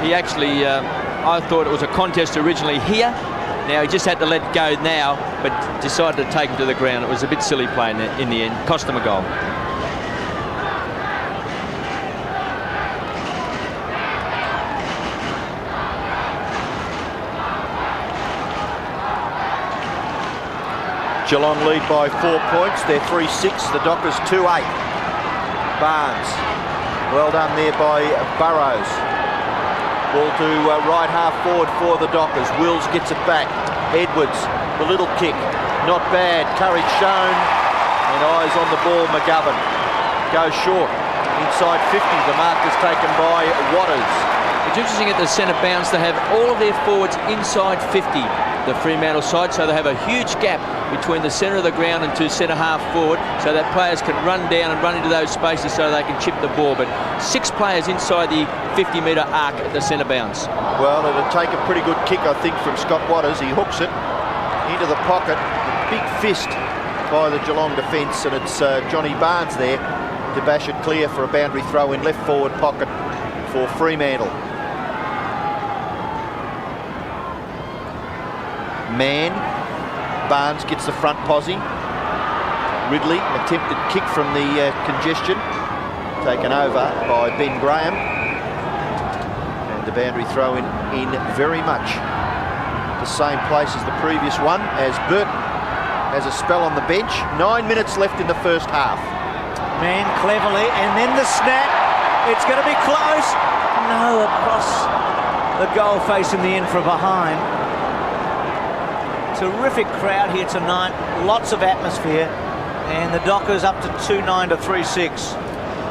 he actually, I thought it was a contest originally here. Now he just had to let go now, but decided to take him to the ground. It was a bit silly play in the end. Cost him a goal. Geelong lead by 4 points. They're 3-6. The Dockers 2-8. Barnes. Well done there by Burrows. Ball to right half forward for the Dockers. Wills gets it back. Edwards, the little kick. Not bad. Courage shown. And eyes on the ball. McGovern goes short. Inside 50. The mark is taken by Watters. It's interesting at the centre bounce, they have all of their forwards inside 50, the Fremantle side, so they have a huge gap between the centre of the ground and to centre half forward, so that players can run down and run into those spaces so they can chip the ball. But 6 players inside the 50-metre arc at the centre bounce. Well, it'll take a pretty good kick, I think, from Scott Watters. He hooks it into the pocket. A big fist by the Geelong defence, and it's Johnny Barnes there to bash it clear for a boundary throw in left forward pocket for Fremantle. Man. Barnes gets the front posse. Ridley, attempted kick from the congestion, taken over by Ben Graham. And the boundary throw in very much the same place as the previous one, as Burton has a spell on the bench. 9 minutes left in the first half. Man cleverly, and then the snap. It's going to be close. No, across the goal face in the end for behind. Terrific crowd here tonight, lots of atmosphere, and the Dockers up to 2-9 to 3-6.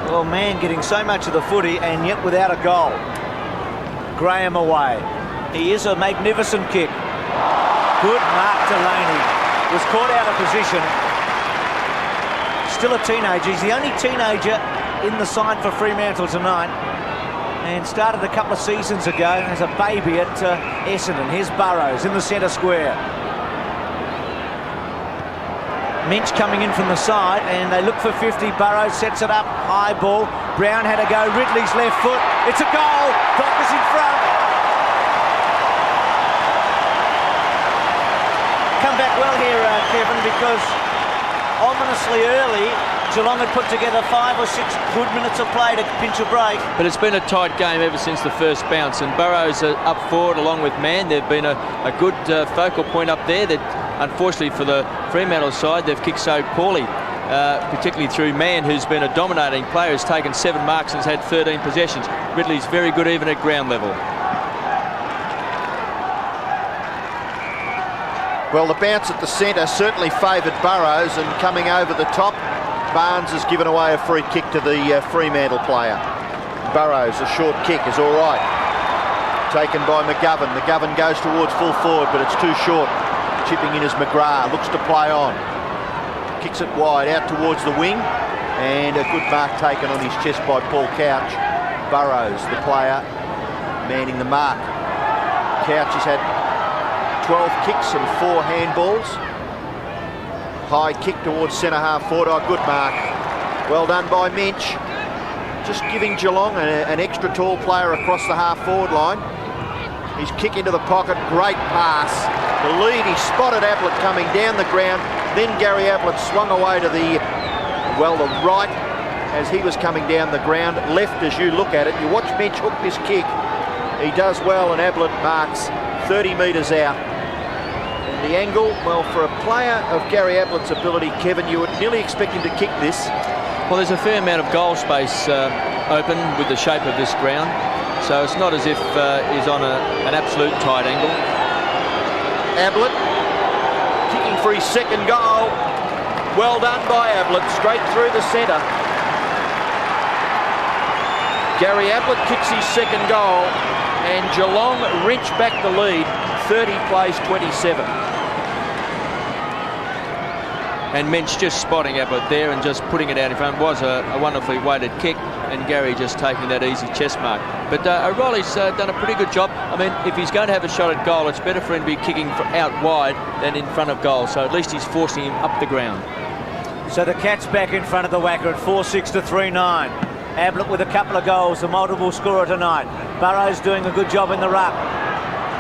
Well, Man getting so much of the footy and yet without a goal. Graham away. He is a magnificent kick. Good mark. Delaney was caught out of position. Still a teenager. He's the only teenager in the side for Fremantle tonight, and started a couple of seasons ago as a baby at Essendon. Here's Burrows in the centre square. Minch coming in from the side, and they look for 50. Burrows sets it up, high ball. Brown had a go, Ridley's left foot. It's a goal, Dockers in front. Come back well here, Kevin, because ominously early, Geelong had put together 5 or 6 good minutes of play to pinch a break. But it's been a tight game ever since the first bounce, and Burrows are up forward along with Man. They've been a good focal point up there. That unfortunately for the Fremantle side, they've kicked so poorly, particularly through Man, who's been a dominating player, has taken 7 marks and has had 13 possessions. Ridley's very good even at ground level. Well, the bounce at the centre certainly favoured Burrows, and coming over the top, Barnes has given away a free kick to the Fremantle player. Burrows, a short kick, is all right. Taken by McGovern. McGovern goes towards full forward, but it's too short. Chipping in is McGrath, looks to play on. Kicks it wide out towards the wing, and a good mark taken on his chest by Paul Couch. Burrows, the player, manning the mark. Couch has had 12 kicks and 4 handballs. High kick towards centre half forward. Oh, good mark. Well done by Minch. Just giving Geelong an extra tall player across the half forward line. His kick into the pocket, great pass. The lead, he spotted Ablett coming down the ground. Then Gary Ablett swung away to the right as he was coming down the ground. Left as you look at it. You watch Minch hook this kick. He does well, and Ablett marks 30 metres out. And the angle, well, for a player of Gary Ablett's ability, Kevin, you would nearly expect him to kick this. Well, there's a fair amount of goal space open with the shape of this ground, so it's not as if he's on an absolute tight angle. Ablett kicking for his second goal. Well done by Ablett, straight through the centre. Gary Ablett kicks his second goal, and Geelong wrench back the lead, 30 plays 27. And Minch just spotting Ablett there and just putting it out in front. Was a wonderfully weighted kick, and Gary just taking that easy chest mark. But O'Reilly's done a pretty good job. I mean, if he's going to have a shot at goal, it's better for him to be kicking out wide than in front of goal. So at least he's forcing him up the ground. So the Cats back in front of the Wacker at 4-6 to 3-9. Ablett with a couple of goals, a multiple scorer tonight. Burrows doing a good job in the ruck.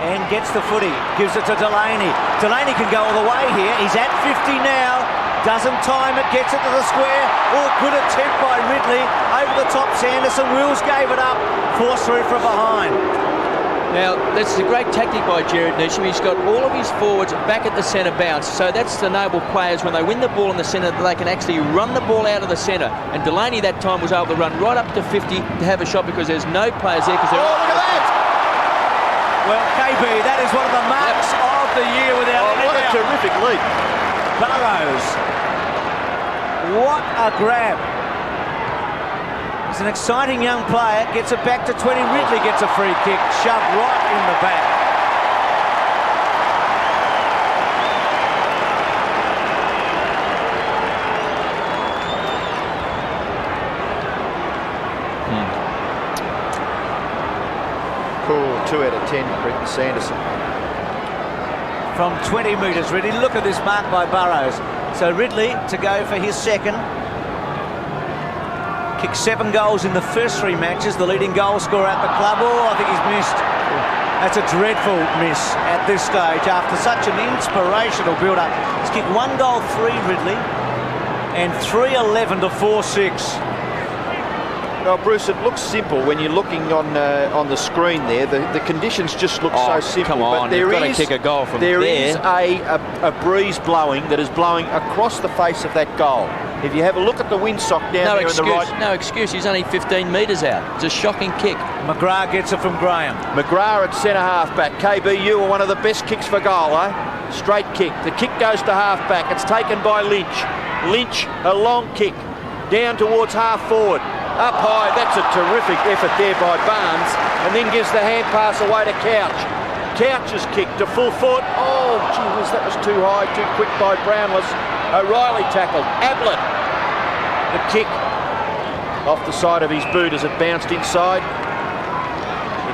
And gets the footy, gives it to Delaney. Delaney can go all the way here. He's at 50 now. Doesn't time it, gets it to the square. Oh, good attempt by Ridley. Over the top, Sanderson. Wills gave it up. Forced through from behind. Now, that's a great tactic by Jared Neesham. He's got all of his forwards back at the centre bounce. So that's to enable players, when they win the ball in the centre, they can actually run the ball out of the centre. And Delaney that time was able to run right up to 50 to have a shot because there's no players there. Oh, look at that! Well, KB, that is one of the marks of the year without any What a doubt. terrific lead. Burrows. What a grab. He's an exciting young player. Gets it back to 20. Ridley gets a free kick. Shoved right in the back. Cool, 2 out of 10, Brenton Sanderson. From 20 metres, Ridley. Look at this mark by Burrows. So Ridley to go for his second. Kicked 7 goals in the first 3 matches. The leading goal scorer at the club. Oh, I think he's missed. That's a dreadful miss at this stage after such an inspirational build-up. He's kicked 1 goal, 3 Ridley, and 3-11 to 4-6. Well, Bruce, it looks simple when you're looking on the screen there. The conditions just look so simple. Come on, but you've got to kick a goal from there. There is a breeze blowing that is blowing across the face of that goal. If you have a look at the windsock down there on the right. No excuse, he's only 15 metres out. It's a shocking kick. McGrath gets it from Graham. McGrath at centre half back. KB, you were one of the best kicks for goal, eh? Straight kick. The kick goes to half back. It's taken by Lynch. Lynch, a long kick down towards half forward. Up high, that's a terrific effort there by Barnes, and then gives the hand pass away to Couch. Couch's kick to full foot. Oh, gee whiz, that was too high, too quick by Brownless. O'Reilly tackled. Ablett. The kick off the side of his boot as it bounced inside.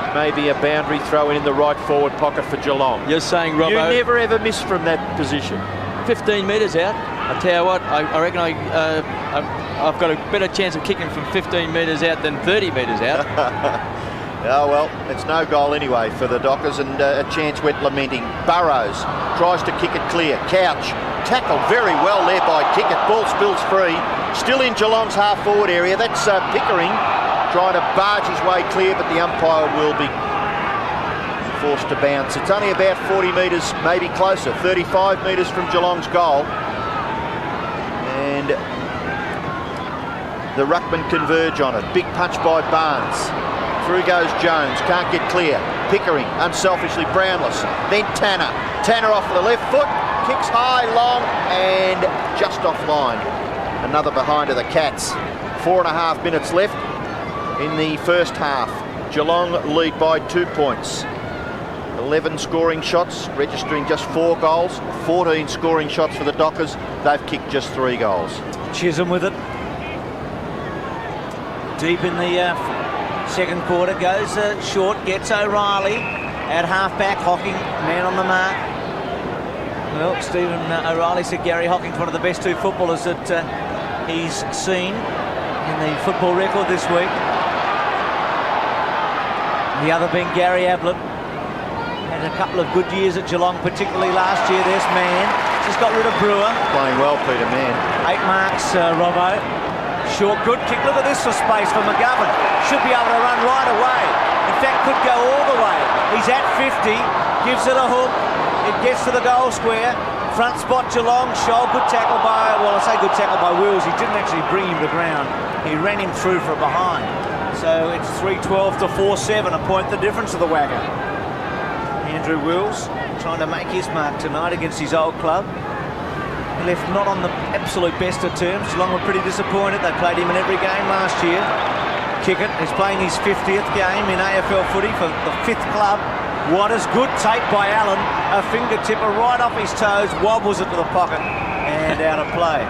It may be a boundary throw in the right forward pocket for Geelong. You're saying, Robbo, you never ever miss from that position. 15 metres out. I tell you what, I reckon I've got a better chance of kicking from 15 metres out than 30 metres out. Oh, well, it's no goal anyway for the Dockers, and a chance went lamenting. Burrows tries to kick it clear. Couch tackled very well there by Kickett. Ball spills free. Still in Geelong's half-forward area. That's Pickering trying to barge his way clear, but the umpire will be forced to bounce. It's only about 40 metres, maybe closer, 35 metres from Geelong's goal. And the ruckman converge on it. Big punch by Barnes. Through goes Jones, can't get clear. Pickering, unselfishly Brownless, then Tanner. Tanner off the left foot, kicks high, long, and just offline. Another behind of the Cats. 4.5 minutes left in the first half. Geelong lead by 2 points. 11 scoring shots, registering just 4 goals. 14 scoring shots for the Dockers. They've kicked just 3 goals. Chisholm with it. Deep in the second quarter, goes short, gets O'Reilly at half-back. Hocking, man on the mark. Well, Stephen O'Reilly said Gary Hocking's one of the best 2 footballers that he's seen in the football record this week. The other being Gary Ablett. Had a couple of good years at Geelong, particularly last year. There's Mann. Just got rid of Brewer. Playing well, Peter Mann. 8 marks, Robbo. Short, good kick. Look at this for space for McGovern. Should be able to run right away. In fact, could go all the way. He's at 50, gives it a hook. It gets to the goal square. Front spot Geelong. Scholl, good tackle by, well, I say good tackle by Wills. He didn't actually bring him to ground. He ran him through from behind. So it's 3-12 to 4-7, a point the difference of the Wagger. Andrew Wills trying to make his mark tonight against his old club. He left not on the absolute best of terms. Geelong were pretty disappointed. They played him in every game last year. Kickett is playing his 50th game in AFL footy for the 5th club. Waters, good take by Allen. A fingertipper right off his toes, wobbles it to the pocket and out of play.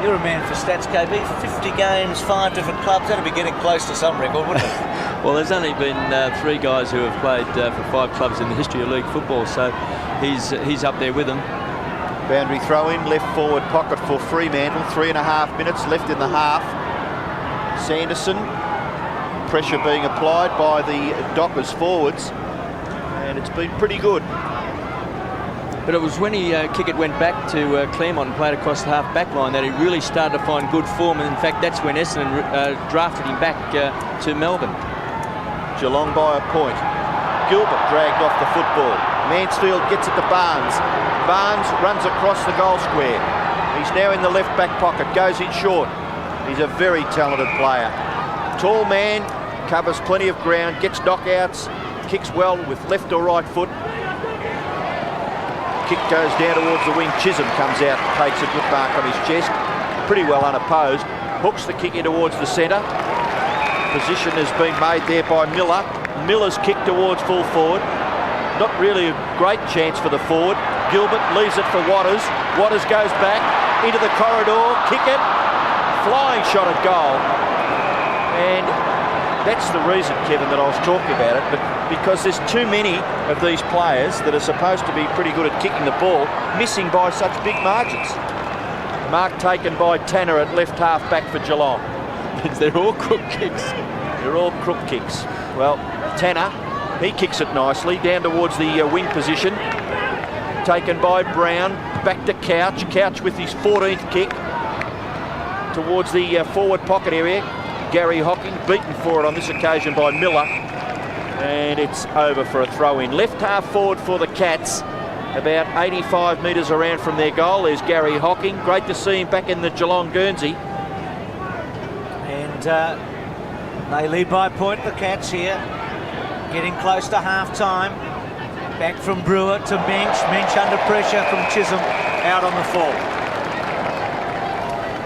You're a man for stats, KB. 50 games, 5 different clubs. That'd be getting close to some record, wouldn't it? Well, there's only been 3 guys who have played for 5 clubs in the history of league football, so he's up there with them. Boundary throw in, left forward pocket for Fremantle. 3.5 minutes left in the half. Sanderson, pressure being applied by the Dockers forwards, and it's been pretty good. But it was when Kickett went back to Claremont and played across the half-back line that he really started to find good form, and in fact that's when Essendon drafted him back to Melbourne. Geelong by a point. Gilbert dragged off the football. Mansfield gets it to Barnes. Barnes runs across the goal square. He's now in the left back pocket, goes in short. He's a very talented player. Tall man, covers plenty of ground, gets knockouts, kicks well with left or right foot. Kick goes down towards the wing. Chisholm comes out, takes a good mark on his chest. Pretty well unopposed. Hooks the kick in towards the centre. Position has been made there by Miller. Miller's kick towards full forward. Not really a great chance for the forward. Gilbert leaves it for Waters. Waters goes back into the corridor. Kick it. Flying shot at goal. And that's the reason, Kevin, that I was talking about it. But because there's too many of these players that are supposed to be pretty good at kicking the ball, missing by such big margins. Mark taken by Tanner at left half back for Geelong. They're all crook kicks. They're all crook kicks. Well, Tanner, he kicks it nicely down towards the wing position. Taken by Brown, back to Couch. Couch with his 14th kick towards the forward pocket area. Gary Hocking beaten for it on this occasion by Miller. And it's over for a throw-in. Left half forward for the Cats. About 85 metres around from their goal. There's Gary Hocking. Great to see him back in the Geelong Guernsey. And they lead by a point, the Cats here. Getting close to half-time. Back from Brewer to Mensch. Mensch under pressure from Chisholm. Out on the fall.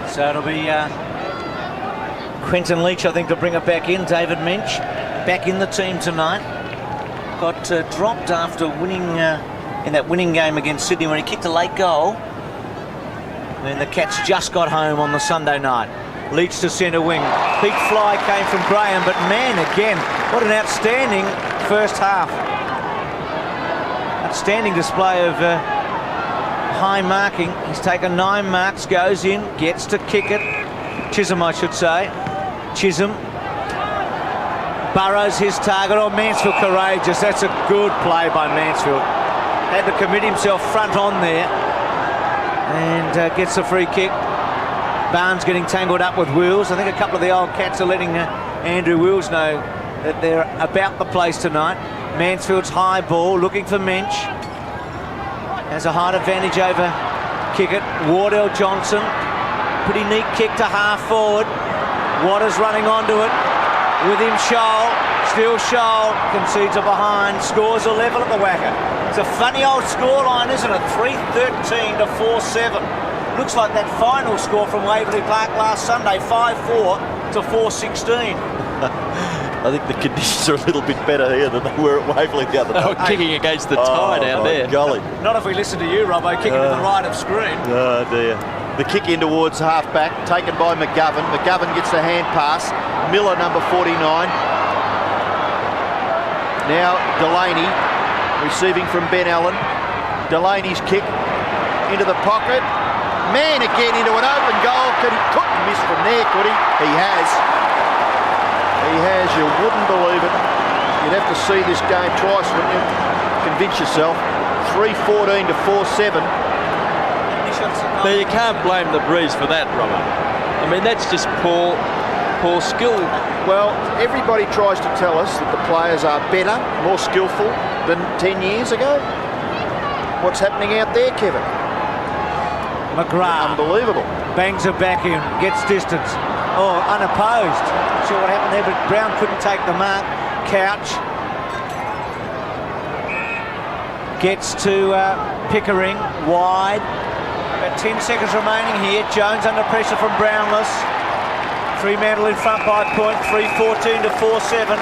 So it'll be Quentin Leach, I think, to bring it back in. David Mensch back in the team tonight. Got dropped after winning in that winning game against Sydney when he kicked a late goal. And the Cats just got home on the Sunday night. Leach to centre wing. Big fly came from Graham, but man, again, what an outstanding first half. Outstanding display of high marking. He's taken 9 marks, goes in, gets to kick it. Chisholm, I should say. Chisholm. Burrows his target. Oh, Mansfield courageous. That's a good play by Mansfield. Had to commit himself front on there. And gets a free kick. Barnes getting tangled up with Wills. I think a couple of the old Cats are letting Andrew Wills know that they're about the place tonight. Mansfield's high ball, looking for Mensch. Has a height advantage over Kickett. Wardell Johnson. Pretty neat kick to half forward. Waters running onto it. With him, Scholl. Still Shoal concedes a behind, scores a level at the Wacker. It's a funny old scoreline, isn't it? 3-13 to 4-7. Looks like that final score from Waverley Park last Sunday, 5-4 to 4-16. I think the conditions are a little bit better here than they were at Waverley the other day. Oh, kicking against the tide out there. Golly. Not if we listen to you, Robbo, kicking to the right of screen. Oh dear. The kick in towards half-back, taken by McGovern. McGovern gets the hand pass. Miller, number 49. Now Delaney, receiving from Ben Allen. Delaney's kick into the pocket. Man again into an open goal. Couldn't miss from there, could he? He has. He has. You wouldn't believe it. You'd have to see this game twice, wouldn't you? Convince yourself. 3-14 to 4-7. Now, you can't blame the breeze for that, Robert. I mean, that's just poor skill. Well, everybody tries to tell us that the players are better, more skillful than 10 years ago. What's happening out there, Kevin? McGrath. Unbelievable. Bangs it back in, gets distance. Oh, unopposed. Not sure what happened there, but Brown couldn't take the mark. Couch gets to Pickering, wide. About 10 seconds remaining here. Jones under pressure from Brownless. Fremantle in front by a point, 3-14 to 4-7.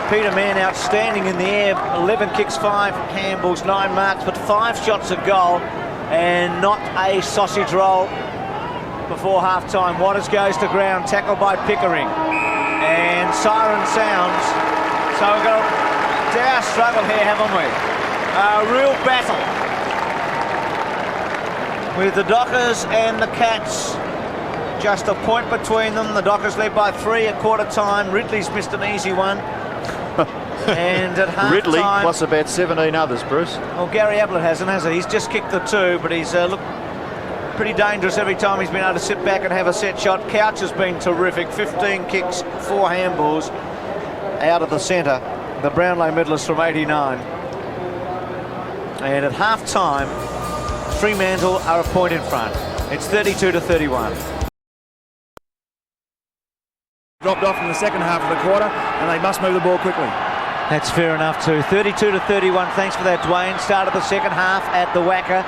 Peter Mann outstanding in the air. 11 kicks, 5 handballs, 9 marks, but 5 shots at goal and not a sausage roll before half-time. Waters goes to ground, tackled by Pickering. And siren sounds. So we've got a dire struggle here, haven't we? A real battle with the Dockers and the Cats. Just a point between them. The Dockers led by 3 at quarter time. Ridley's missed an easy one. And at half Ridley time, plus about 17 others, Bruce. well, Gary Ablett hasn't, has he? He's just kicked the 2, but he's looked pretty dangerous every time he's been able to sit back and have a set shot. Couch has been terrific. 15 kicks, 4 handballs out of the centre. The Brownlow medalist from 89. And at half time, Fremantle are a point in front. It's 32 to 31. Dropped off in the second half of the quarter, and they must move the ball quickly. That's fair enough too. 32 to 31. Thanks for that, Dwayne. Start of the second half at the Wacker.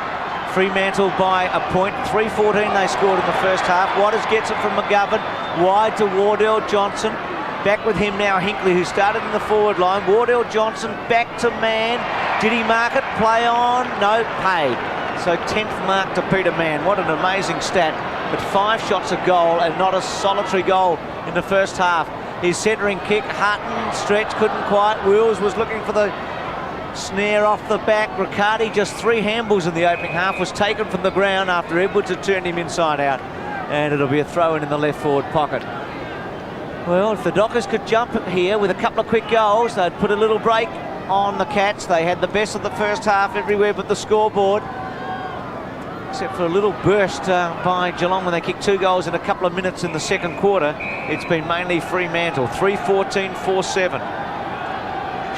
Fremantle by a point. 3-14 they scored in the first half. Waters gets it from McGovern. Wide to Wardell Johnson. Back with him now, Hinkley, who started in the forward line. Wardell Johnson back to Mann. Did he mark it? Play on? No, paid. So 10th mark to Peter Mann. What an amazing stat. But 5 shots a goal and not a solitary goal in the first half. His centering kick, Hutton, stretch, couldn't quite. Wills was looking for the snare off the back. Riccardi, just 3 handballs in the opening half, was taken from the ground after Edwards had turned him inside out. And it'll be a throw in the left forward pocket. Well, if the Dockers could jump here with a couple of quick goals, they'd put a little break on the Cats. They had the best of the first half everywhere but the scoreboard. Except for a little burst by Geelong when they kicked 2 goals in a couple of minutes in the second quarter. It's been mainly Fremantle. 3-14, 4-7.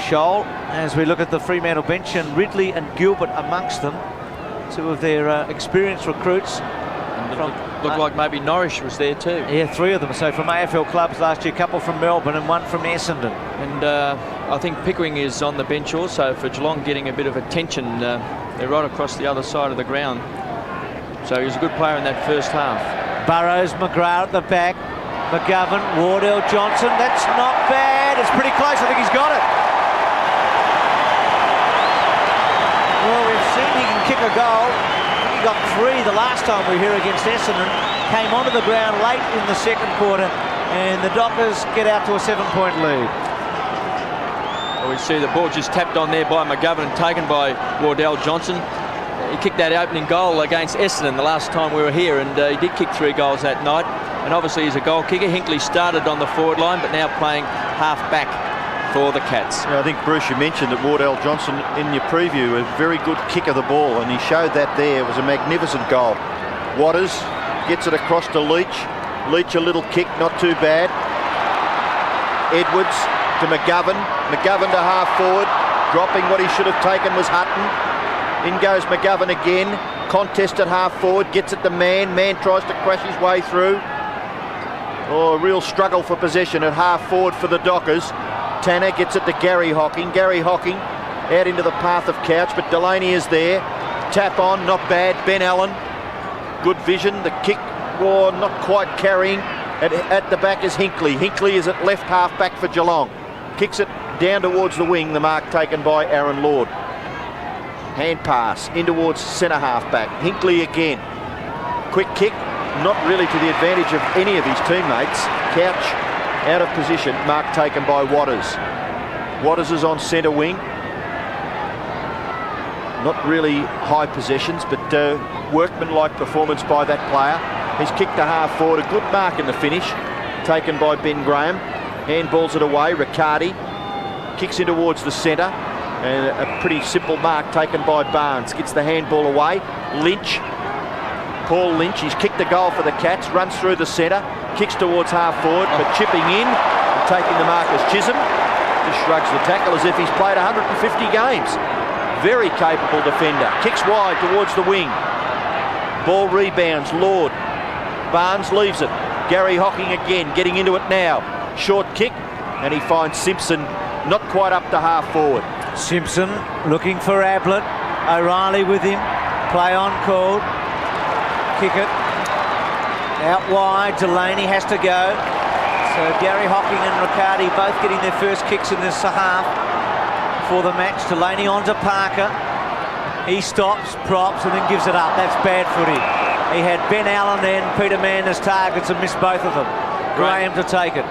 Shoal, as we look at the Fremantle bench, and Ridley and Gilbert amongst them. 2 of their experienced recruits. Looked like maybe Norwich was there too. Yeah, 3 of them. So from AFL clubs last year, a couple from Melbourne and 1 from Essendon. And I think Pickering is on the bench also for Geelong, getting a bit of attention. They're right across the other side of the ground. So he was a good player in that first half. Burrows, McGrath at the back. McGovern, Wardell Johnson. That's not bad. It's pretty close. I think he's got it. Well, we've seen he can kick a goal. I think he got 3 the last time we were here against Essendon. Came onto the ground late in the second quarter, and the Dockers get out to a 7-point lead. Well, we see the ball just tapped on there by McGovern, taken by Wardell Johnson. He kicked that opening goal against Essendon the last time we were here, and he did kick 3 goals that night. And obviously he's a goal kicker. Hinkley started on the forward line, but now playing half back for the Cats. Yeah, I think, Bruce, you mentioned that Wardell Johnson in your preview, a very good kick of the ball, and he showed that there. It was a magnificent goal. Waters gets it across to Leach. Leach a little kick, not too bad. Edwards to McGovern. McGovern to half forward. Dropping what he should have taken was Hutton. In goes McGovern again. Contest at half forward. Gets it to Mann. Mann tries to crash his way through. Oh, a real struggle for possession at half forward for the Dockers. Tanner gets it to Gary Hocking. Gary Hocking out into the path of Couch, but Delaney is there. Tap on, not bad. Ben Allen, good vision. The kick, not quite carrying. At the back is Hinkley. Hinkley is at left half back for Geelong. Kicks it down towards the wing, the mark taken by Aaron Lord. Hand pass in towards centre half back. Hinkley again. Quick kick, not really to the advantage of any of his teammates. Couch out of position, mark taken by Waters. Waters is on centre wing. Not really high possessions, but workmanlike performance by that player. He's kicked to half forward, a good mark in the finish, taken by Ben Graham. Handballs it away, Riccardi kicks in towards the centre, and a pretty simple mark taken by Barnes. Gets the handball away, Lynch, Paul Lynch, he's kicked the goal for the Cats, runs through the centre, kicks towards half forward, but chipping in, and taking the mark as Chisholm. Just shrugs the tackle as if he's played 150 games. Very capable defender, kicks wide towards the wing. Ball rebounds, Lord. Barnes leaves it. Gary Hocking again, getting into it now. Short kick, and he finds Simpson not quite up to half forward. Simpson looking for Ablett. O'Reilly with him. Play on called. Kick it. Out wide, Delaney has to go. So Gary Hocking and Riccardi both getting their first kicks in this half for the match. Delaney onto Parker. He stops, props, and then gives it up. That's bad footy. He had Ben Allen and Peter Mann as targets and missed both of them. Graham to take it.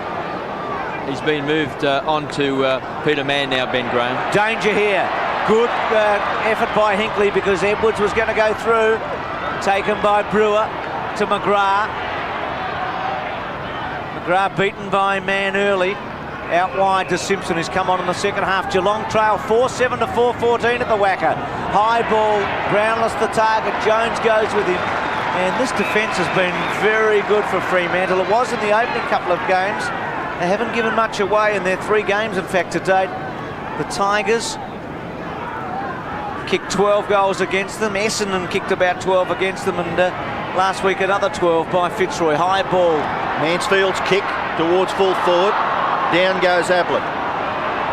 He's been moved on to Peter Mann now, Ben Graham. Danger here. Good effort by Hinkley because Edwards was going to go through. Taken by Brewer to McGrath. McGrath beaten by Mann early. Out wide to Simpson, who's come on in the second half. Geelong trail 4-7 to 4-14 at the Wacker. High ball, Brownless the target. Jones goes with him. And this defence has been very good for Fremantle. It was in the opening couple of games. They haven't given much away in their 3 games, in fact, to date. The Tigers kicked 12 goals against them. Essendon kicked about 12 against them, and last week another 12 by Fitzroy. High ball. Mansfield's kick towards full forward. Down goes Ablett.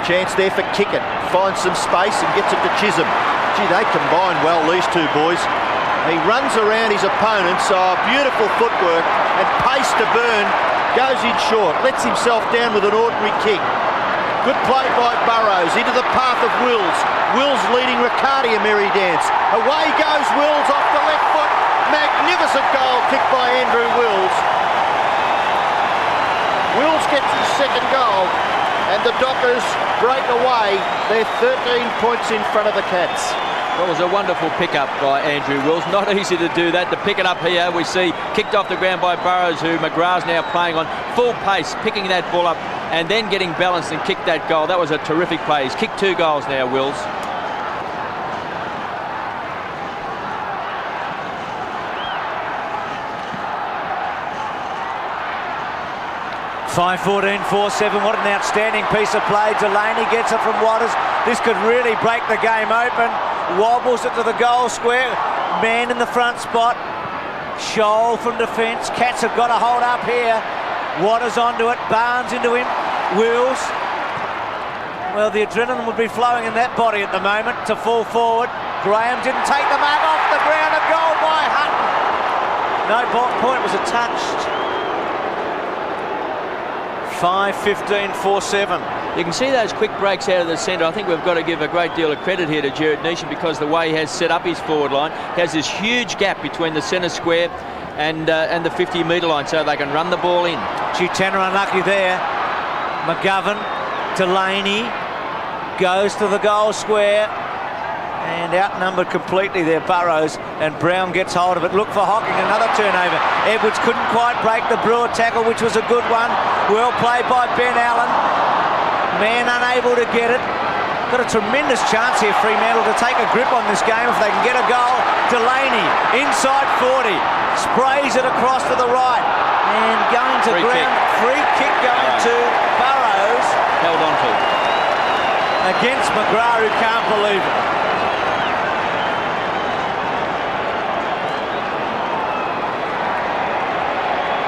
Chance there for Kickett. Finds some space and gets it to Chisholm. Gee, they combine well, these two boys. He runs around his opponents, beautiful footwork and pace to burn. Goes in short, lets himself down with an ordinary kick. Good play by Burrows into the path of Wills. Wills leading Riccardi a merry dance. Away goes Wills off the left foot. Magnificent goal kicked by Andrew Wills. Wills gets his second goal and the Dockers break away. They're 13 points in front of the Cats. Well, it was a wonderful pick-up by Andrew Wills. Not easy to do that. To pick it up here, we see kicked off the ground by Burrows, who McGrath's now playing on full pace, picking that ball up and then getting balanced and kicked that goal. That was a terrific play. He's kicked 2 goals now, Wills. (5-14, 4-7). What an outstanding piece of play. Delaney gets it from Waters. This could really break the game open. Wobbles it to the goal square. Man in the front spot. Scholl from defence. Cats have got to hold up here. Waters onto it. Barnes into him. Wills. Well, the adrenaline would be flowing in that body at the moment to fall forward. Graham didn't take the mark off the ground. A goal by Hutton. No point. Was it touched? 5-15, 4-7. You can see those quick breaks out of the centre. I think we've got to give a great deal of credit here to Jared Neesham because the way he has set up his forward line. He has this huge gap between the centre square and the 50-metre line so they can run the ball in. Gee, Tanner unlucky there. McGovern, Delaney goes to the goal square and outnumbered completely there, Burrows, and Brown gets hold of it. Look for Hocking, another turnover. Edwards couldn't quite break the Brewer tackle, which was a good one. Well played by Ben Allen. Man unable to get it. Got a tremendous chance here, Fremantle, to take a grip on this game if they can get a goal. Delaney, inside 40, sprays it across to the right. And going to ground. Free kick going to Burrows. Held on to. Against McGrath, who can't believe it.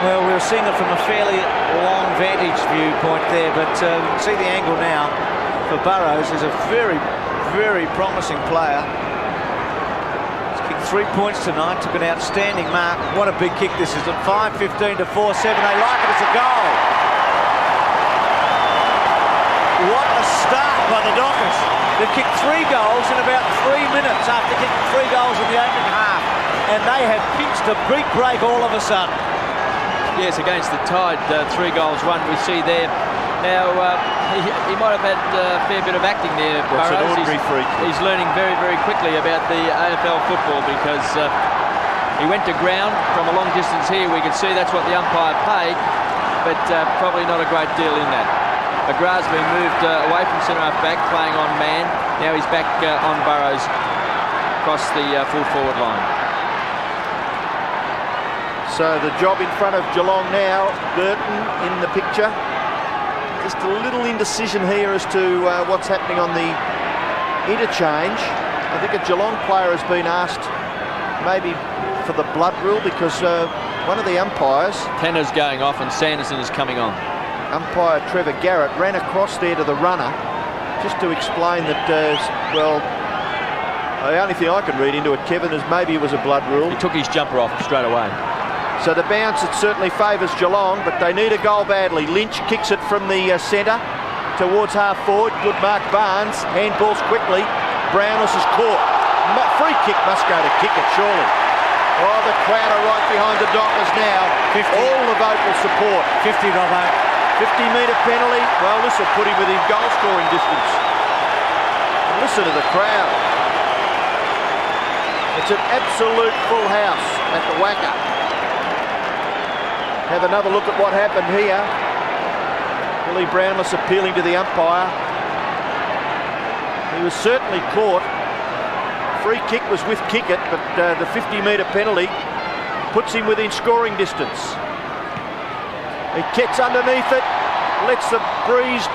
Well, we were seeing it from a fairly long vantage viewpoint there, but you can see the angle now for Burrows. Is a very, very promising player. He's kicked 3 points tonight, took an outstanding mark. What a big kick this is at 5:15 to 4-7. They like it as a goal. What a start by the Dockers. They've kicked 3 goals in about 3 minutes after kicking 3 goals in the opening half, and they have pinched a big break all of a sudden. Yes, against the Tide, 3 goals won we see there. Now, he might have had a fair bit of acting there, What's an Burrows. ordinary freak? He's learning very, very quickly about the AFL football, because he went to ground from a long distance here. We could see that's what the umpire paid, but probably not a great deal in that. McGrath's been moved away from centre-half back, playing on man. Now he's back on Burrows across the full forward line. So the job in front of Geelong now, Burton in the picture. Just a little indecision here as to what's happening on the interchange. I think a Geelong player has been asked maybe for the blood rule, because one of the umpires... Tanner's going off and Sanderson is coming on. Umpire Trevor Garrett ran across there to the runner just to explain that, well, the only thing I can read into it, Kevin, is maybe it was a blood rule. He took his jumper off straight away. So the bounce, it certainly favours Geelong, but they need a goal badly. Lynch kicks it from the centre towards half forward. Good mark, Barnes. Handballs quickly. Brownless is caught. Free kick must go to kick it, surely. Oh, the crowd are right behind the Dockers now. 50. All the vocal support. 50, Robbo. 50-metre penalty. Well, this will put him within goal-scoring distance. And listen to the crowd. It's an absolute full house at the Wacker. Have another look at what happened here. Billy Brownless appealing to the umpire. He was certainly caught. Free kick was with Kickett, but the 50-metre penalty puts him within scoring distance. He gets underneath it, lets the breeze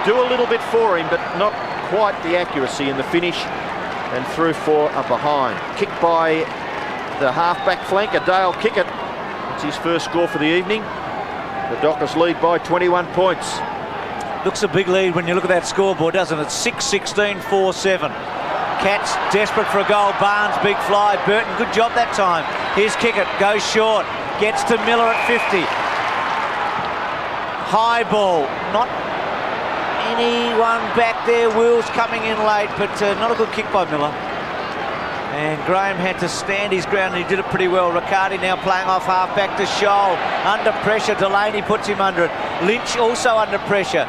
do a little bit for him, but not quite the accuracy in the finish, and through for a behind. Kicked by the half-back flanker, Dale Kickett. It's his first score for the evening. The Dockers lead by 21 points. Looks a big lead when you look at that scoreboard, doesn't it? 6-16, 4-7. Cats desperate for a goal. Barnes, big fly. Burton, good job that time. Here's Kickett, goes short. Gets to Miller at 50. High ball. Not anyone back there. Will's coming in late, but not a good kick by Miller. And Graham had to stand his ground, and he did it pretty well. Riccardi now playing off half-back to Scholl. Under pressure, Delaney puts him under it. Lynch also under pressure.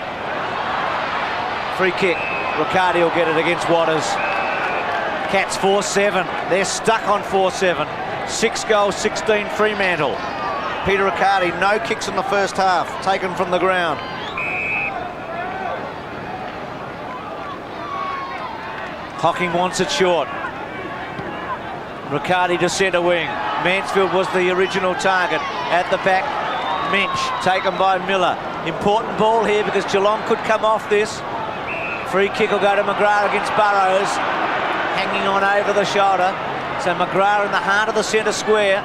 Free kick. Riccardi will get it against Waters. Cats 4-7. They're stuck on 4-7. 6 goals, 16 Fremantle. Peter Riccardi, no kicks in the first half, taken from the ground. Hocking wants it short. Riccardi to centre wing. Mansfield was the original target. At the back, Minch, taken by Miller. Important ball here because Geelong could come off this. Free kick will go to McGrath against Burrows. Hanging on over the shoulder. So McGrath in the heart of the centre square.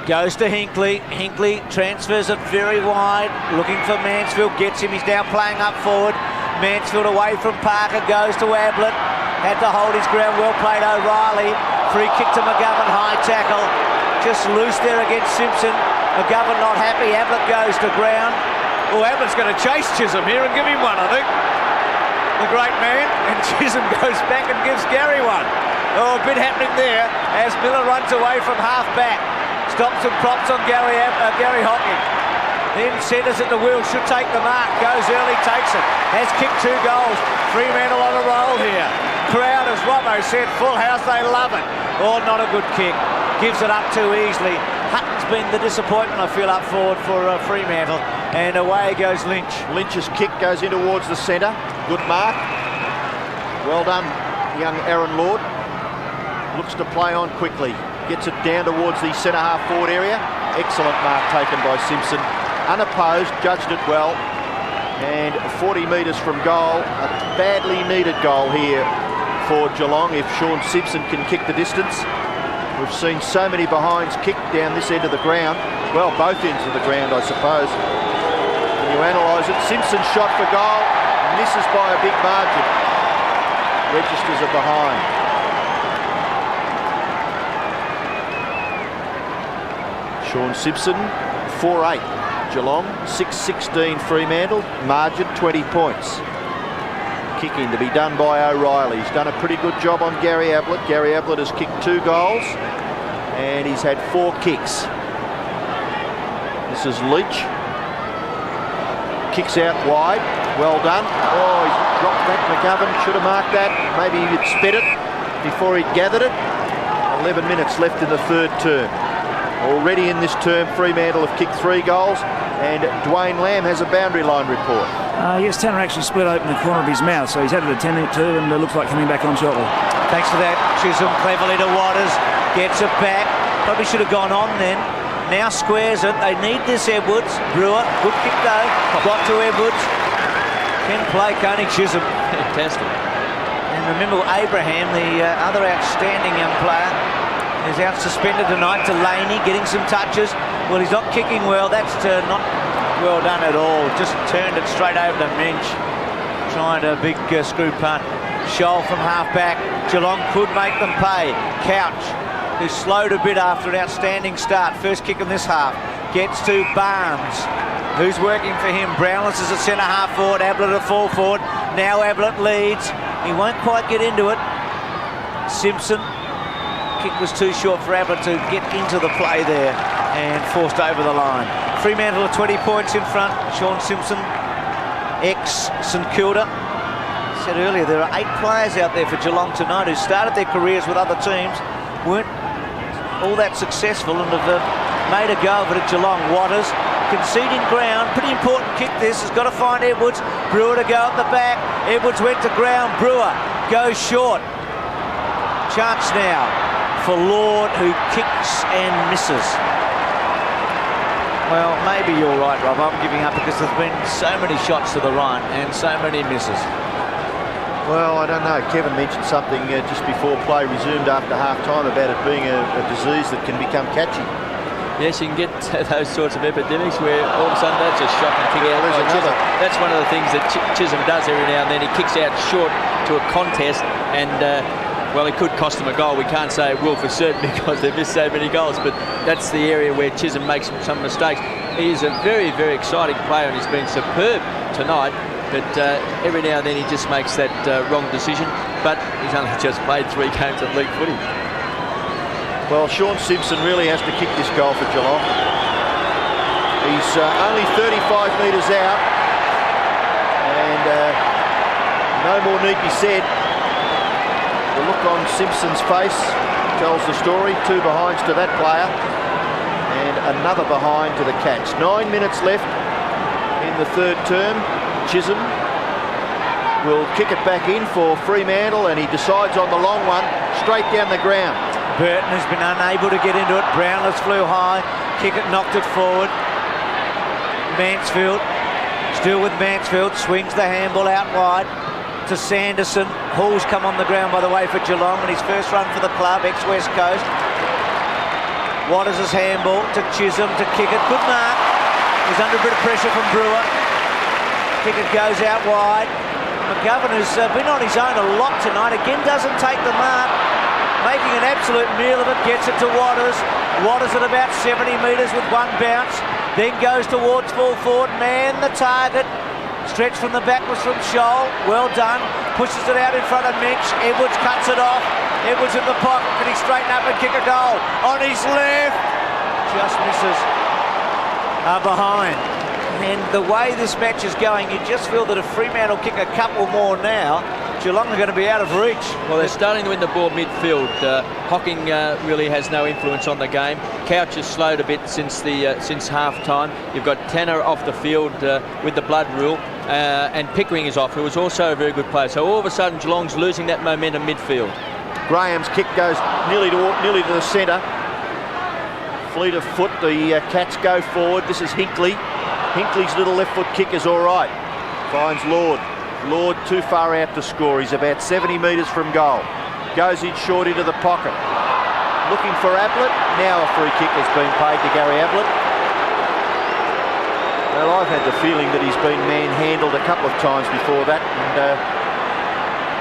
Goes to Hinkley. Hinkley transfers it very wide. Looking for Mansfield. Gets him. He's now playing up forward. Mansfield away from Parker. Goes to Ablett. Had to hold his ground. Well played, O'Reilly. Free kick to McGovern. High tackle. Just loose there against Simpson. McGovern not happy. Ablett goes to ground. Oh, Ablett's going to chase Chisholm here and give him one, I think. The great man. And Chisholm goes back and gives Gary one. Oh, a bit happening there as Miller runs away from half back. Stops and props on Gary Hocking. Then centres it to Will. Should take the mark. Goes early, takes it. Has kicked 2 goals. Fremantle on a roll here. Crowd, as Robbo said, full house, they love it. Oh, not a good kick. Gives it up too easily. Hutton's been the disappointment, I feel, up forward for Fremantle. And away goes Lynch. Lynch's kick goes in towards the centre. Good mark. Well done, young Aaron Lord. Looks to play on quickly. Gets it down towards the centre half forward area. Excellent mark taken by Simpson. Unopposed, judged it well. And 40 metres from goal. A badly needed goal here for Geelong if Sean Simpson can kick the distance. We've seen so many behinds kicked down this end of the ground. Well, both ends of the ground, I suppose. When you analyse it, Simpson's shot for goal, misses by a big margin. Registers a behind. Sean Simpson, 4-8. Geelong, 6-16 Fremantle, margin 20 points. Kicking to be done by O'Reilly. He's done a pretty good job on Gary Ablett. Gary Ablett has kicked 2 goals and he's had 4 kicks. This is Leach. Kicks out wide. Well done. Oh, he's dropped back. McGovern should have marked that. Maybe he'd sped it before he'd gathered it. 11 minutes left in the 3rd term. Already in this term, Fremantle have kicked 3 goals, and Dwayne Lamb has a boundary line report. Yes, Tanner actually split open the corner of his mouth, so he's had it attended to, and it looks like coming back on shortly. Thanks for that, Chisholm. Cleverly to Waters, gets it back. Probably should have gone on then. Now squares it. They need this, Edwards. Brewer, good kick though. Got to Edwards. Can play, can't he, Chisholm? Fantastic. And remember Abraham, the other outstanding young player, is out suspended tonight. Delaney getting some touches. Well, he's not kicking well. That's not well done at all. Just turned it straight over the bench. Trying a big screw punt. Scholl from half-back. Geelong could make them pay. Couch, who slowed a bit after an outstanding start. First kick in this half. Gets to Barnes, who's working for him. Brownless is a centre-half forward. Ablett a full forward. Now Ablett leads. He won't quite get into it. Simpson. Kick was too short for Ablett to get into the play there and forced over the line. Fremantle are 20 points in front. Sean Simpson, ex-St Kilda. Said earlier there are 8 players out there for Geelong tonight who started their careers with other teams, weren't all that successful and have made a go of it at Geelong. Waters conceding ground, pretty important kick this, has got to find Edwards. Brewer to go at the back. Edwards went to ground. Brewer goes short. Chance now for Lord, who kicks and misses. Well, maybe you're right, Rob. I'm giving up because there's been so many shots to the right and so many misses. Well, I don't know. Kevin mentioned something just before play resumed after half-time about it being a disease that can become catchy. Yes, you can get those sorts of epidemics where all of a sudden that's a shocking kick out by Chisholm. That's one of the things that Chisholm does every now and then. He kicks out short to a contest and well, it could cost them a goal. We can't say it will for certain because they've missed so many goals, but that's the area where Chisholm makes some mistakes. He is a very, very exciting player and he's been superb tonight, but every now and then he just makes that wrong decision, but he's only just played 3 games at league footy. Well, Sean Simpson really has to kick this goal for Geelong. He's only 35 metres out, and no more need be said. The look on Simpson's face tells the story. 2 behinds to that player and another behind to the Cats. 9 minutes left in the 3rd term. Chisholm will kick it back in for Fremantle and he decides on the long one, straight down the ground. Burton has been unable to get into it. Brownless flew high, kick it, knocked it forward. Mansfield, still with Mansfield, swings the handball out wide to Sanderson. Hall's come on the ground, by the way, for Geelong and his first run for the club, ex-West Coast. Waters' handball to Chisholm to kick it. Good mark. He's under a bit of pressure from Brewer. Kick it goes out wide. McGovern, who's been on his own a lot tonight, again doesn't take the mark. Making an absolute meal of it, gets it to Waters. Waters at about 70 metres with 1 bounce. Then goes towards full forward. Man the target. Stretch from the back was from Scholl. Well done. Pushes it out in front of Mitch. Edwards cuts it off. Edwards in the pocket. Can he straighten up and kick a goal? On his left. Just misses. Behind. And the way this match is going, you just feel that if Fremantle kick a couple more now, Geelong are going to be out of reach. Well, they're starting to win the ball midfield. Hocking really has no influence on the game. Couch has slowed a bit since half-time. You've got Tanner off the field with the blood rule, and Pickering is off, who is also a very good player. So all of a sudden, Geelong's losing that momentum midfield. Graham's kick goes nearly to the centre. Fleet of foot, the Cats go forward. This is Hinkley. Hinkley's little left foot kick is all right. Finds Lord. Lord too far out to score. He's about 70 metres from goal. Goes in short into the pocket. looking for Ablett. Now a free kick has been paid to Gary Ablett. Well, I've had the feeling that he's been manhandled a couple of times before that and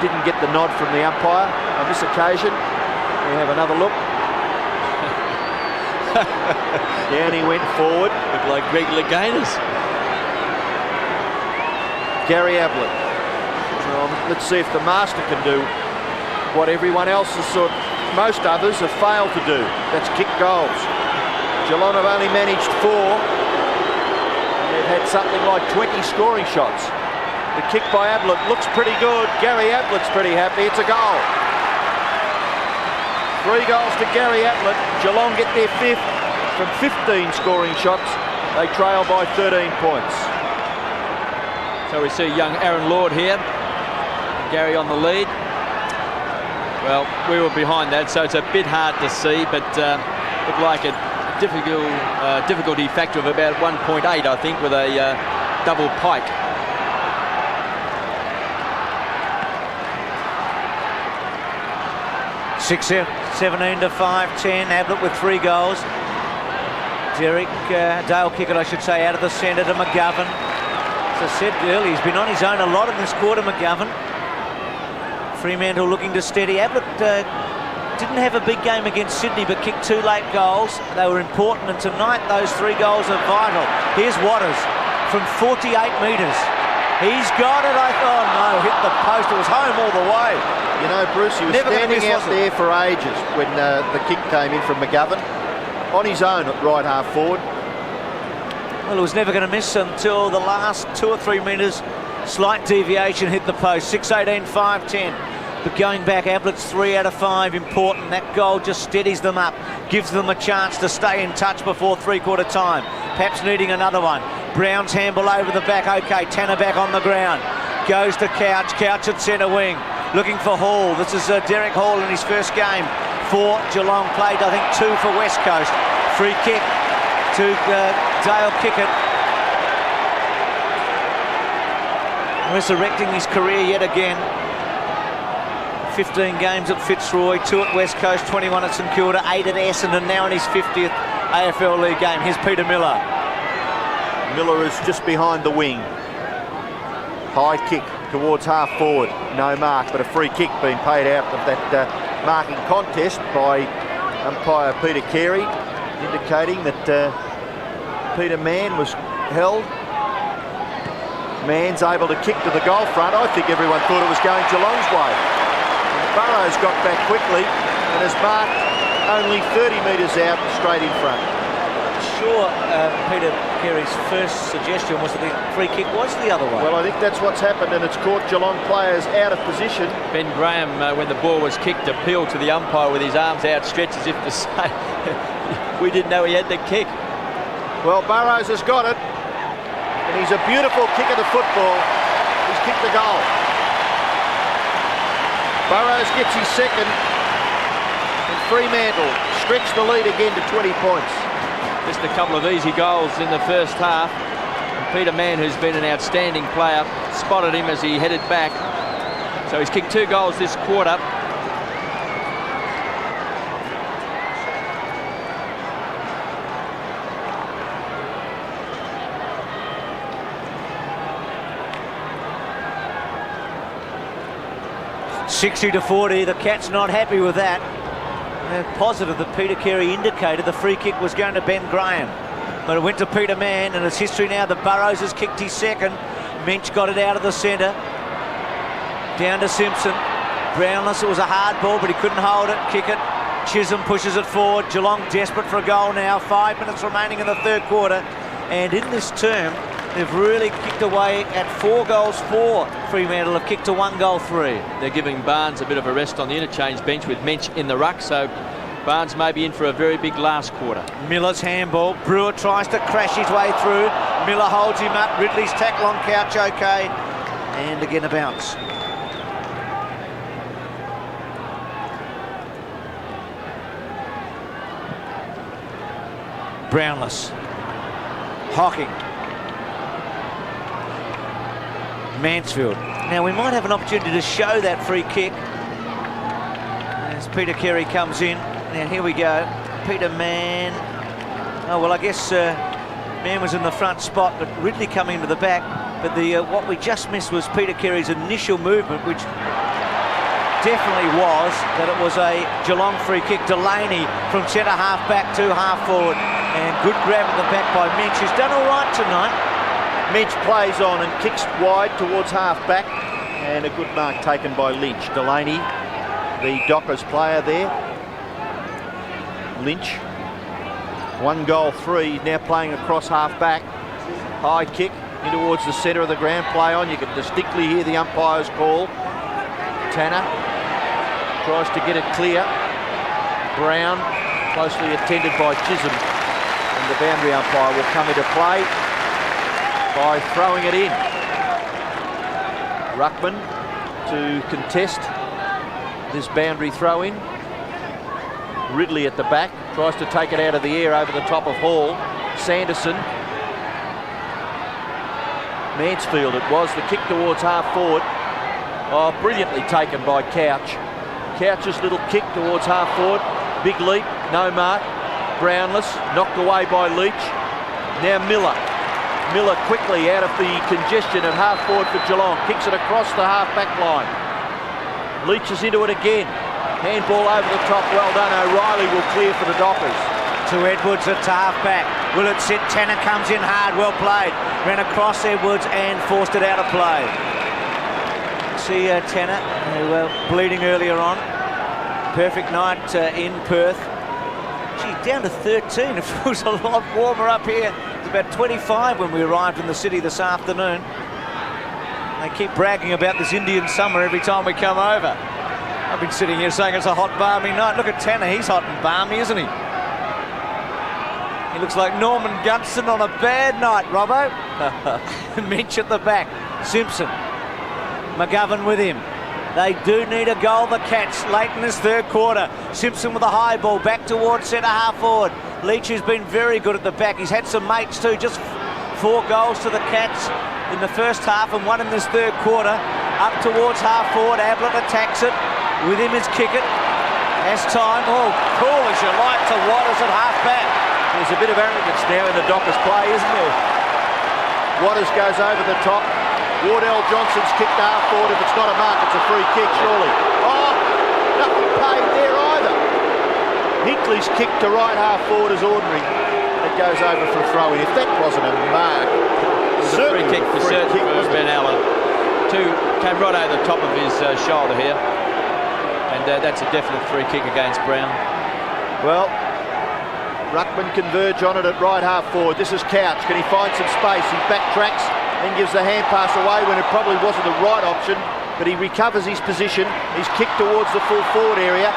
didn't get the nod from the umpire. On this occasion, we have another look. Down he went forward. Looked like Greg Louganis. Gary Ablett. Let's see if the master can do what everyone else has most others have failed to do. That's kick goals. Geelong have only managed 4. They've had something like 20 scoring shots. The kick by Ablett looks pretty good. Gary Ablett's pretty happy. It's a goal. 3 goals to Gary Ablett. Geelong get their 5th from 15 scoring shots. They trail by 13 points. So we see young Aaron Lord here. Gary on the lead. Well, we were behind that, so it's a bit hard to see, but looked like a difficulty factor of about 1.8, I think, with a double pike. Six, 17 to 5-10. Ablett with 3 goals. Dale kick it, I should say, out of the centre to McGovern. As I said earlier, he's been on his own a lot in this quarter, McGovern. Fremantle looking to steady. Ablett didn't have a big game against Sydney, but kicked 2 late goals. They were important, and tonight those 3 goals are vital. Here's Waters from 48 metres. He's got it. Oh no, hit the post. It was home all the way. You know, Bruce, he was standing out there for ages when the kick came in from McGovern. On his own at right half forward. Well, it was never going to miss until the last 2 or 3 metres. Slight deviation, hit the post. 6-18, 5-10. But going back, Ablett's 3 out of 5, important. That goal just steadies them up, gives them a chance to stay in touch before 3/4 time. Perhaps needing another one. Brown's handball over the back, okay. Tanner back on the ground. Goes to Couch at centre wing. Looking for Hall. This is Derek Hall in his first game for Geelong. Played, I think, 2 for West Coast. Free kick to Dale Kickett. Resurrecting his career yet again. 15 games at Fitzroy, 2 at West Coast, 21 at St Kilda, 8 at Essendon, now in his 50th AFL League game. Here's Peter Miller. Miller is just behind the wing. High kick towards half forward. No mark, but a free kick being paid out of that marking contest by umpire Peter Carey, indicating that Peter Mann was held. Mann's able to kick to the goal front. I think everyone thought it was going Geelong's way. Burrows got back quickly and has marked only 30 metres out straight in front. Sure, Peter Carey's first suggestion was that the free kick was the other way. Well, I think that's what's happened, and it's caught Geelong players out of position. Ben Graham, when the ball was kicked, appealed to the umpire with his arms outstretched as if to say, we didn't know he had the kick. Well, Burrows has got it, and he's a beautiful kick of the football. He's kicked the goal. Burrows gets his second, and Fremantle stretch the lead again to 20 points. Just a couple of easy goals in the first half. And Peter Mann, who's been an outstanding player, spotted him as he headed back. So he's kicked 2 goals this quarter. $60-40, the Cats not happy with that. They're positive that Peter Carey indicated the free kick was going to Ben Graham. But it went to Peter Mann, and it's history now that Burrows has kicked his second. Mensch got it out of the centre. Down to Simpson. Brownless, it was a hard ball, but he couldn't hold it. Kick it. Chisholm pushes it forward. Geelong desperate for a goal now. 5 minutes remaining in the third quarter. And in this term, they've really kicked away at 4 goals for Fremantle. Have kicked to 1 goal 3. They're giving Barnes a bit of a rest on the interchange bench with Mensch in the ruck, so Barnes may be in for a very big last quarter. Miller's handball. Brewer tries to crash his way through. Miller holds him up. Ridley's tackle on Couch, okay. And again a bounce. Brownless. Hocking. Mansfield. Now we might have an opportunity to show that free kick as Peter Carey comes in. Now here we go. Peter Mann. Oh, well, I guess Mann was in the front spot, but Ridley coming into the back. But what we just missed was Peter Carey's initial movement, which definitely was that it was a Geelong free kick. Delaney from centre half back to half forward, and good grab at the back by Minch, who's done all right tonight. Minch plays on and kicks wide towards half back, and a good mark taken by Lynch. Delaney, the Dockers player there. Lynch, 1 goal 3, now playing across half back. High kick in towards the centre of the ground, play on. You can distinctly hear the umpire's call. Tanner tries to get it clear. Brown closely attended by Chisholm, and the boundary umpire will come into play by throwing it in. Ruckman to contest this boundary throw in. Ridley at the back tries to take it out of the air over the top of Hall. Sanderson, Mansfield it was, the kick towards half forward. Oh, brilliantly taken by Couch. Couch's little kick towards half forward. Big leap, no mark. Brownless, knocked away by Leach. Now Miller. Miller quickly out of the congestion at half forward for Geelong. Kicks it across the half back line. Leach is into it again. Handball over the top, well done. O'Reilly will clear for the Dockers. To Edwards at half back. Will it sit? Tanner comes in hard, well played. Ran across Edwards and forced it out of play. See Tanner, who bleeding earlier on. Perfect night in Perth. Gee, down to 13. It feels a lot warmer up here. It's about 25 when we arrived in the city this afternoon. They keep bragging about this Indian summer every time we come over. I've been sitting here saying it's a hot, balmy night. Look at Tanner, he's hot and balmy, isn't he? He looks like Norman Gunston on a bad night, Robbo. Minch at the back. Simpson. McGovern with him. They do need a goal, the Cats, late in this third quarter. Simpson with a high ball, back towards centre half forward. Leach has been very good at the back. He's had some mates too, just 4 goals to the Cats in the first half and 1 in this third quarter. Up towards half forward, Ablett attacks it. With him is Kickett. Has time. Oh, cool as you like to Waters at half back. There's a bit of arrogance now in the Dockers play, isn't there? Waters goes over the top. Wardell Johnson's kicked to half forward. If it's not a mark, it's a free kick, surely. Oh, nothing paid there either. Hinckley's kick to right half forward is ordinary. It goes over for a throw in. If that wasn't a mark, it was a free kick for certain for Ben Allen. Came right over the top of his shoulder here. And that's a definite free kick against Brown. Well, Ruckman converge on it at right half forward. This is Couch. Can he find some space? He backtracks and gives the hand pass away when it probably wasn't the right option, but he recovers his position. He's kicked towards the full forward area.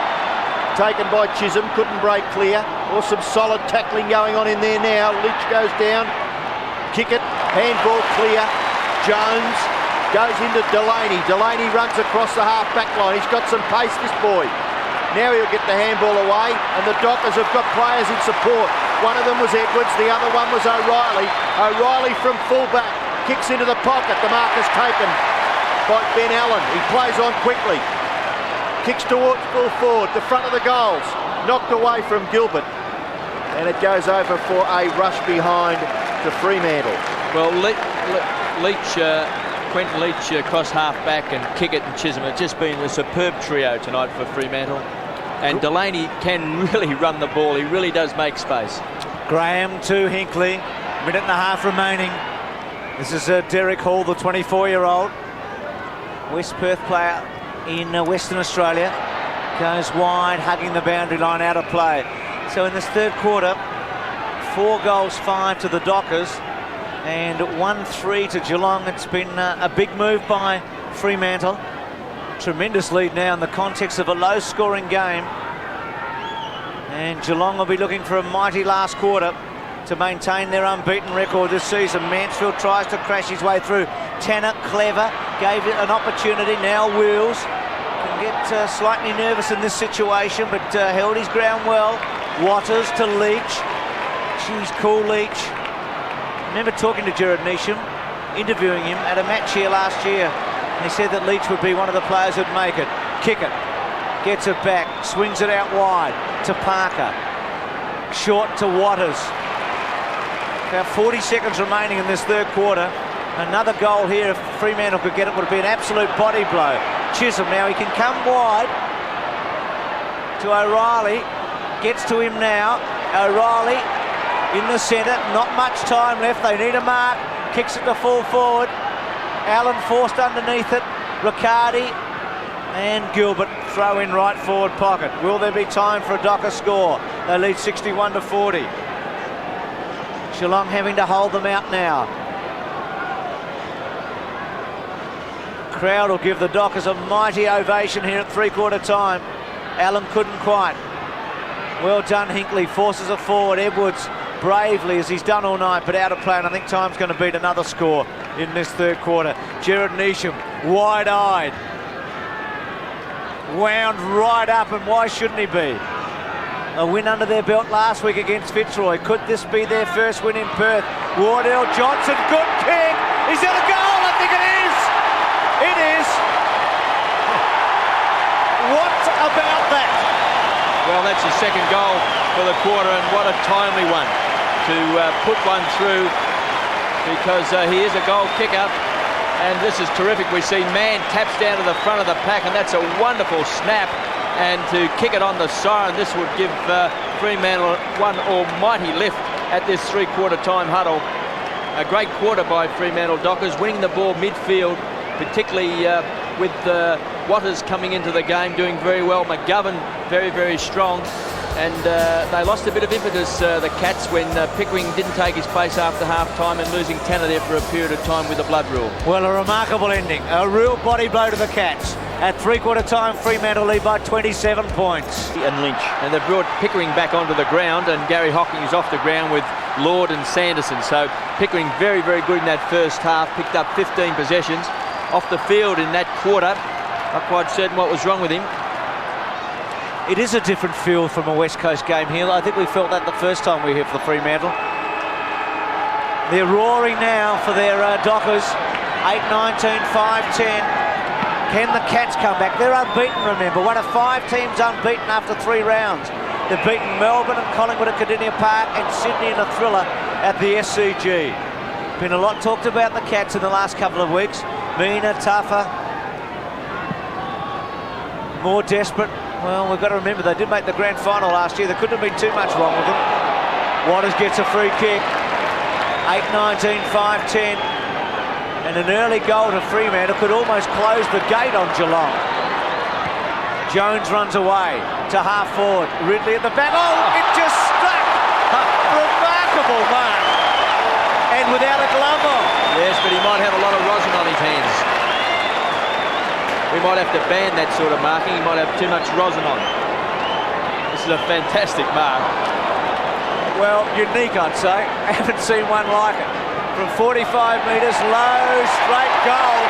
Taken by Chisholm, couldn't break clear. Or some solid tackling going on in there now. Leach goes down. Kick it. Handball clear. Jones goes into Delaney. Delaney runs across the half-back line. He's got some pace, this boy. Now he'll get the handball away, and the Dockers have got players in support. One of them was Edwards, the other one was O'Reilly. O'Reilly from fullback, kicks into the pocket. The mark is taken by Ben Allen. He plays on quickly. Kicks towards full forward, the front of the goals. Knocked away from Gilbert. And it goes over for a rush behind to Fremantle. Well, Quentin Leach across half-back and Kickett and Chisholm have just been a superb trio tonight for Fremantle. And Delaney can really run the ball. He really does make space. Graham to Hinckley. 1.5 minutes remaining. This is Derek Hall, the 24-year-old West Perth player in Western Australia. Goes wide, hugging the boundary line, out of play. So in this third quarter, 4 goals, 5 to the Dockers and 1-3 to Geelong. It's been a big move by Fremantle. Tremendous lead now in the context of a low-scoring game. And Geelong will be looking for a mighty last quarter to maintain their unbeaten record this season. Mansfield tries to crash his way through. Tanner, clever, gave it an opportunity. Now Wheels can get slightly nervous in this situation, but held his ground well. Waters to Leach. She's cool, Leach. I remember talking to Jared Neesham, interviewing him at a match here last year. He said that Leach would be one of the players who'd make it. Kick it. Gets it back, swings it out wide to Parker. Short to Waters. About 40 seconds remaining in this third quarter. Another goal here, if Fremantle could get it, would be an absolute body blow. Chisholm now, he can come wide to O'Reilly. Gets to him now. O'Reilly in the centre, not much time left. They need a mark. Kicks it to full forward. Allen forced underneath it. Riccardi and Gilbert throw in right forward pocket. Will there be time for a Docker score? They lead 61-40. Geelong having to hold them out now. Crowd will give the Dockers a mighty ovation here at three-quarter time. Allen couldn't quite. Well done, Hinkley. Forces it forward. Edwards bravely, as he's done all night, but out of play, and I think time's going to beat another score in this third quarter. Jared Neesham, wide-eyed. Wound right up, and why shouldn't he be? A win under their belt last week against Fitzroy. Could this be their first win in Perth? Wardell Johnson, good kick. Is that a goal? I think it is. It is. What about that? Well, that's his second goal for the quarter, and what a timely one to put one through, because he is a goal kicker, and this is terrific. We see Mann taps down to the front of the pack, and that's a wonderful snap, and to kick it on the siren, this would give Fremantle one almighty lift at this three-quarter time huddle. A great quarter by Fremantle Dockers, winning the ball midfield, particularly with Waters coming into the game, doing very well. McGovern very, very strong. And they lost a bit of impetus, the Cats, when Pickering didn't take his place after half-time and losing Tanner there for a period of time with the blood rule. Well, a remarkable ending. A real body blow to the Cats. At three-quarter time, Fremantle lead by 27 points. And Lynch. And they've brought Pickering back onto the ground, and Gary Hocking is off the ground with Lord and Sanderson. So Pickering very, very good in that first half, picked up 15 possessions. Off the field in that quarter, not quite certain what was wrong with him. It is a different feel from a West Coast game here. I think we felt that the first time we were here for the Fremantle. They're roaring now for their Dockers. 8-19, 5-10. Can the Cats come back? They're unbeaten, remember. One of 5 teams unbeaten after 3 rounds. They've beaten Melbourne and Collingwood at Cardinia Park and Sydney in a thriller at the SCG. Been a lot talked about the Cats in the last couple of weeks. Meaner, tougher, more desperate. Well, we've got to remember they did make the grand final last year. There couldn't have been too much wrong with them. Waters gets a free kick. 8-19, 5-10. And an early goal to Fremantle could almost close the gate on Geelong. Jones runs away to half forward. Ridley at the back. Oh, it just struck. Remarkable mark. And without a glove on. Yes, but he might have a lot of rosin on his hands. We might have to ban that sort of marking. He might have too much rosin on. This is a fantastic mark. Well, unique, I'd say. I haven't seen one like it. From 45 metres, low, straight goal.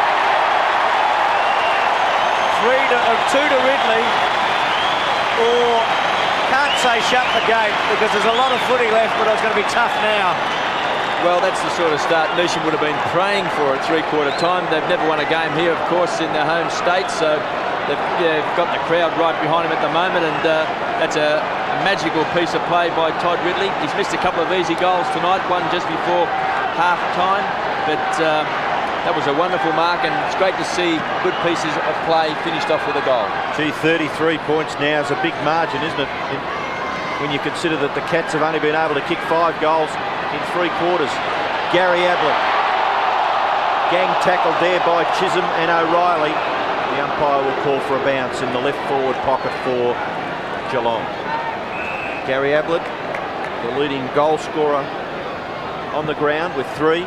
2 to Ridley. Or, can't say shut the gate, because there's a lot of footy left, but it's going to be tough now. Well, that's the sort of start Neesham would have been praying for at three-quarter time. They've never won a game here, of course, in their home state, so they've got the crowd right behind him at the moment, and that's a magical piece of play by Todd Ridley. He's missed a couple of easy goals tonight, one just before half-time, but that was a wonderful mark, and it's great to see good pieces of play finished off with a goal. Gee, 33 points now is a big margin, isn't it? When you consider that the Cats have only been able to kick 5 goals in 3 quarters. Gary Ablett. Gang tackled there by Chisholm and O'Reilly. The umpire will call for a bounce in the left forward pocket for Geelong. Gary Ablett, the leading goal scorer on the ground with 3.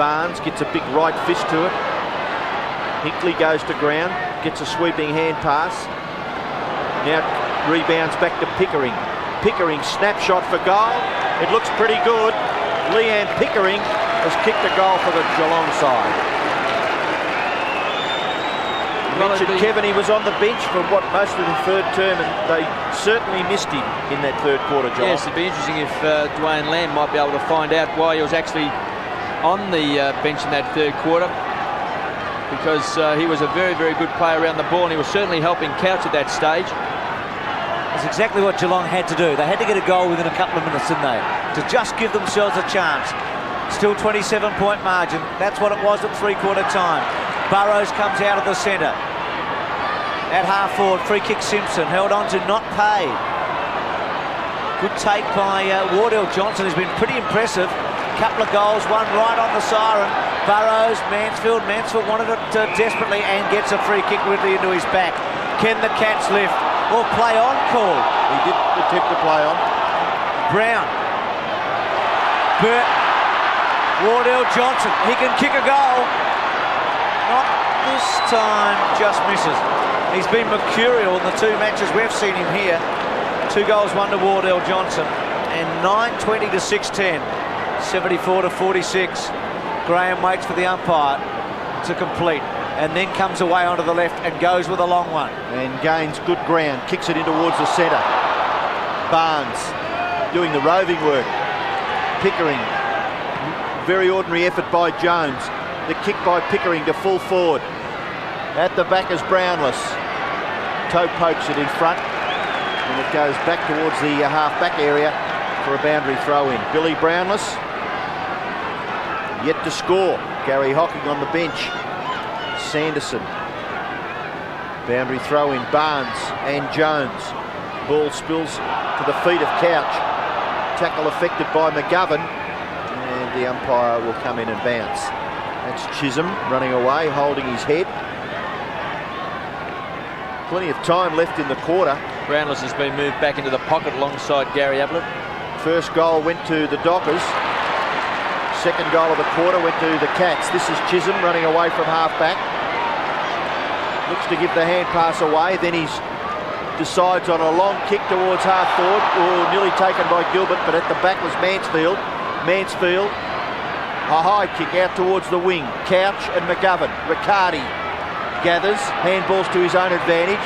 Barnes gets a big right fist to it. Hinkley goes to ground, gets a sweeping hand pass. Now rebounds back to Pickering. Pickering snapshot for goal. It looks pretty good. Leanne Pickering has kicked a goal for the Geelong side. Well, mentioned Kevin, he was on the bench for most of the third term, and they certainly missed him in that third quarter, Geelong. Yes, it'd be interesting if Dwayne Lamb might be able to find out why he was actually on the bench in that third quarter. because he was a very, very good player around the ball, and he was certainly helping Couch at that stage. That's exactly what Geelong had to do. They had to get a goal within a couple of minutes, didn't they? To just give themselves a chance. Still 27-point margin. That's what it was at three-quarter time. Burrows comes out of the centre. At half forward, free kick Simpson, held on to, not paid. Good take by Wardell Johnson, who's been pretty impressive. Couple of goals, one right on the siren. Burrows, Mansfield wanted it desperately and gets a free kick Ridley into his back. Can the Cats lift? Or play on call? He did attempt to play on. Brown. Burt. Wardell Johnson, he can kick a goal. Not this time, just misses. He's been mercurial in the two matches we've seen him here. 2 goals, 1 to Wardell Johnson, and 9-20 to 6-10, 74 to 46. Graham waits for the umpire to complete, and then comes away onto the left and goes with a long one. And gains good ground, kicks it in towards the centre. Barnes doing the roving work. Pickering, very ordinary effort by Jones. The kick by Pickering to full forward. At the back is Brownless. Toe pokes it in front, and it goes back towards the half-back area for a boundary throw-in. Billy Brownless yet to score. Gary Hocking on the bench. Sanderson. Boundary throw-in, Barnes and Jones. Ball spills to the feet of Couch. Tackle effected by McGovern, and the umpire will come in and bounce. That's Chisholm running away, holding his head. Plenty of time left in the quarter. Brownless has been moved back into the pocket alongside Gary Ablett. First goal went to the Dockers. Second goal of the quarter went to the Cats. This is Chisholm running away from half-back. Looks to give the hand pass away, then he decides on a long kick towards half-forward. Oh, nearly taken by Gilbert, but at the back was Mansfield. Mansfield, a high kick out towards the wing. Couch and McGovern. Riccardi gathers, handballs to his own advantage,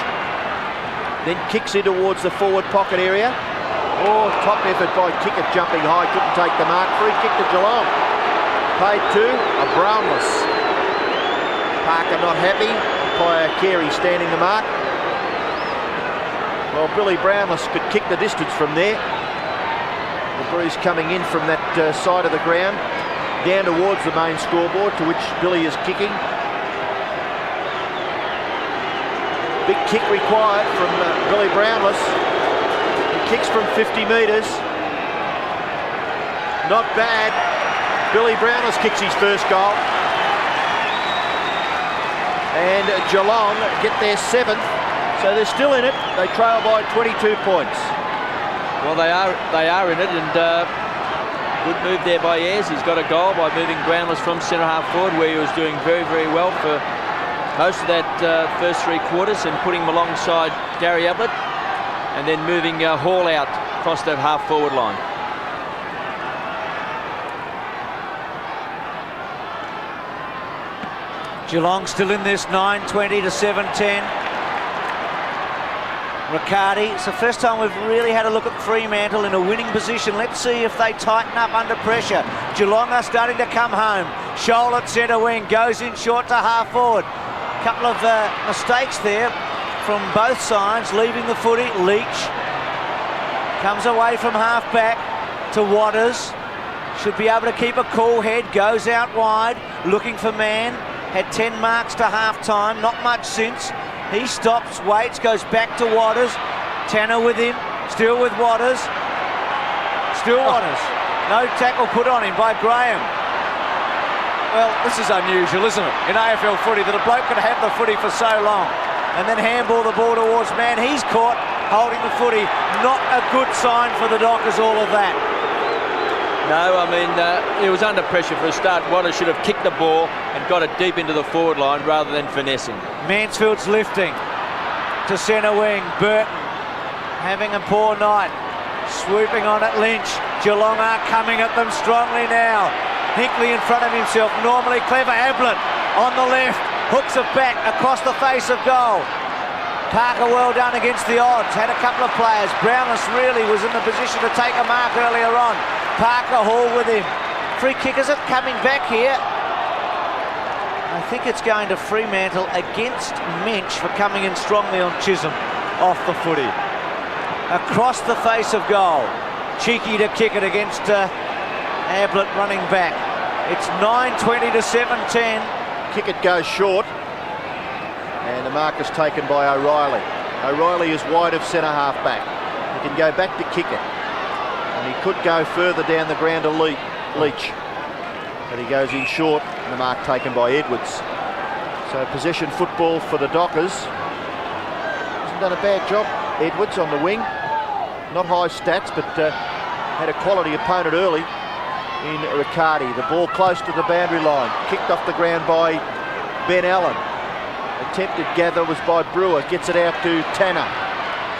then kicks in towards the forward pocket area. Oh, top effort by Kickett, jumping high, couldn't take the mark. Free kick to Geelong. Paid to a Brownless. Parker not happy. Umpire Carey standing the mark. Well, Billy Brownless could kick the distance from there. The breeze coming in from that side of the ground, down towards the main scoreboard, to which Billy is kicking. Big kick required from Billy Brownless. He kicks from 50 metres. Not bad. Billy Brownless kicks his first goal. And Geelong get their 7th. So they're still in it. They trail by 22 points. Well, they are in it, and good move there by Ayres. He's got a goal by moving Brownless from centre half forward, where he was doing very, very well for most of that first 3 quarters, and putting him alongside Gary Ablett, and then moving Hall out across that half forward line. Geelong still in this, 9-20 to 7-10. Riccardi, it's the first time we've really had a look at Fremantle in a winning position. Let's see if they tighten up under pressure. Geelong are starting to come home. Scholl at centre wing, goes in short to half forward. Couple of mistakes there from both sides, leaving the footy. Leach comes away from half back to Waters. Should be able to keep a cool head, goes out wide, looking for man. Had 10 marks to half time, not much since. He stops, waits, goes back to Waters. Tanner with him, still with Waters. Still Waters. No tackle put on him by Graham. Well, this is unusual, isn't it, in AFL footy, that a bloke could have the footy for so long and then handball the ball towards man. He's caught holding the footy. Not a good sign for the Dockers, all of that. No, I mean, it was under pressure for a start. Waters should have kicked the ball and got it deep into the forward line rather than finessing. Mansfield's lifting to centre wing. Burton having a poor night. Swooping on at Lynch. Geelong are coming at them strongly now. Hinkley in front of himself. Normally clever. Ablett on the left. Hooks it back across the face of goal. Parker well done against the odds. Had a couple of players. Brownless really was in the position to take a mark earlier on. Parker, Hall with him. Free kick, is it coming back here? I think it's going to Fremantle against Mensch for coming in strongly on Chisholm off the footy. Across the face of goal. Cheeky to kick it against Ablett running back. It's 9:20 to 7:10. Kick it goes short. And the mark is taken by O'Reilly. O'Reilly is wide of centre half back. He can go back to kick it. And he could go further down the ground to Leach. But he goes in short, and the mark taken by Edwards. So possession football for the Dockers. Hasn't done a bad job, Edwards on the wing. Not high stats, but had a quality opponent early in Riccardi. The ball close to the boundary line. Kicked off the ground by Ben Allen. Attempted gather was by Brewer. Gets it out to Tanner.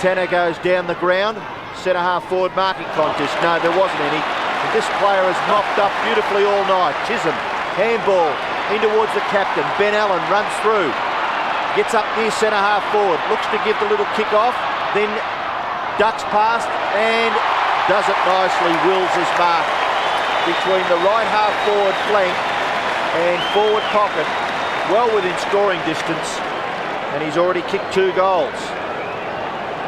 Tanner goes down the ground. Centre half forward marking contest. No, there wasn't any. And this player has mopped up beautifully all night. Chisholm, handball in towards the captain. Ben Allen runs through. Gets up near centre half forward. Looks to give the little kick off. Then ducks past and does it nicely. Wills his mark between the right half forward flank and forward pocket. Well within scoring distance. And he's already kicked 2 goals.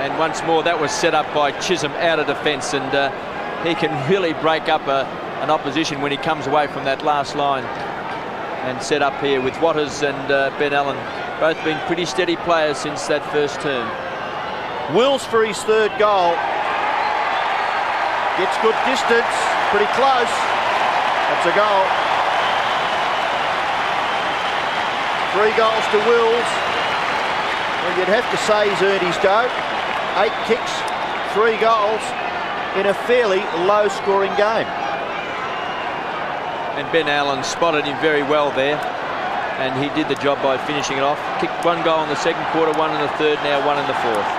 And once more, that was set up by Chisholm out of defence, and he can really break up an opposition when he comes away from that last line and set up here with Watters and Ben Allen. Both been pretty steady players since that first term. Wills for his 3rd goal. Gets good distance, pretty close. That's a goal. 3 goals to Wills. Well, you'd have to say he's earned his dough. 8 kicks, 3 goals in a fairly low-scoring game. And Ben Allen spotted him very well there, and he did the job by finishing it off. Kicked 1 goal in the 2nd quarter, 1 in the 3rd, now 1 in the 4th.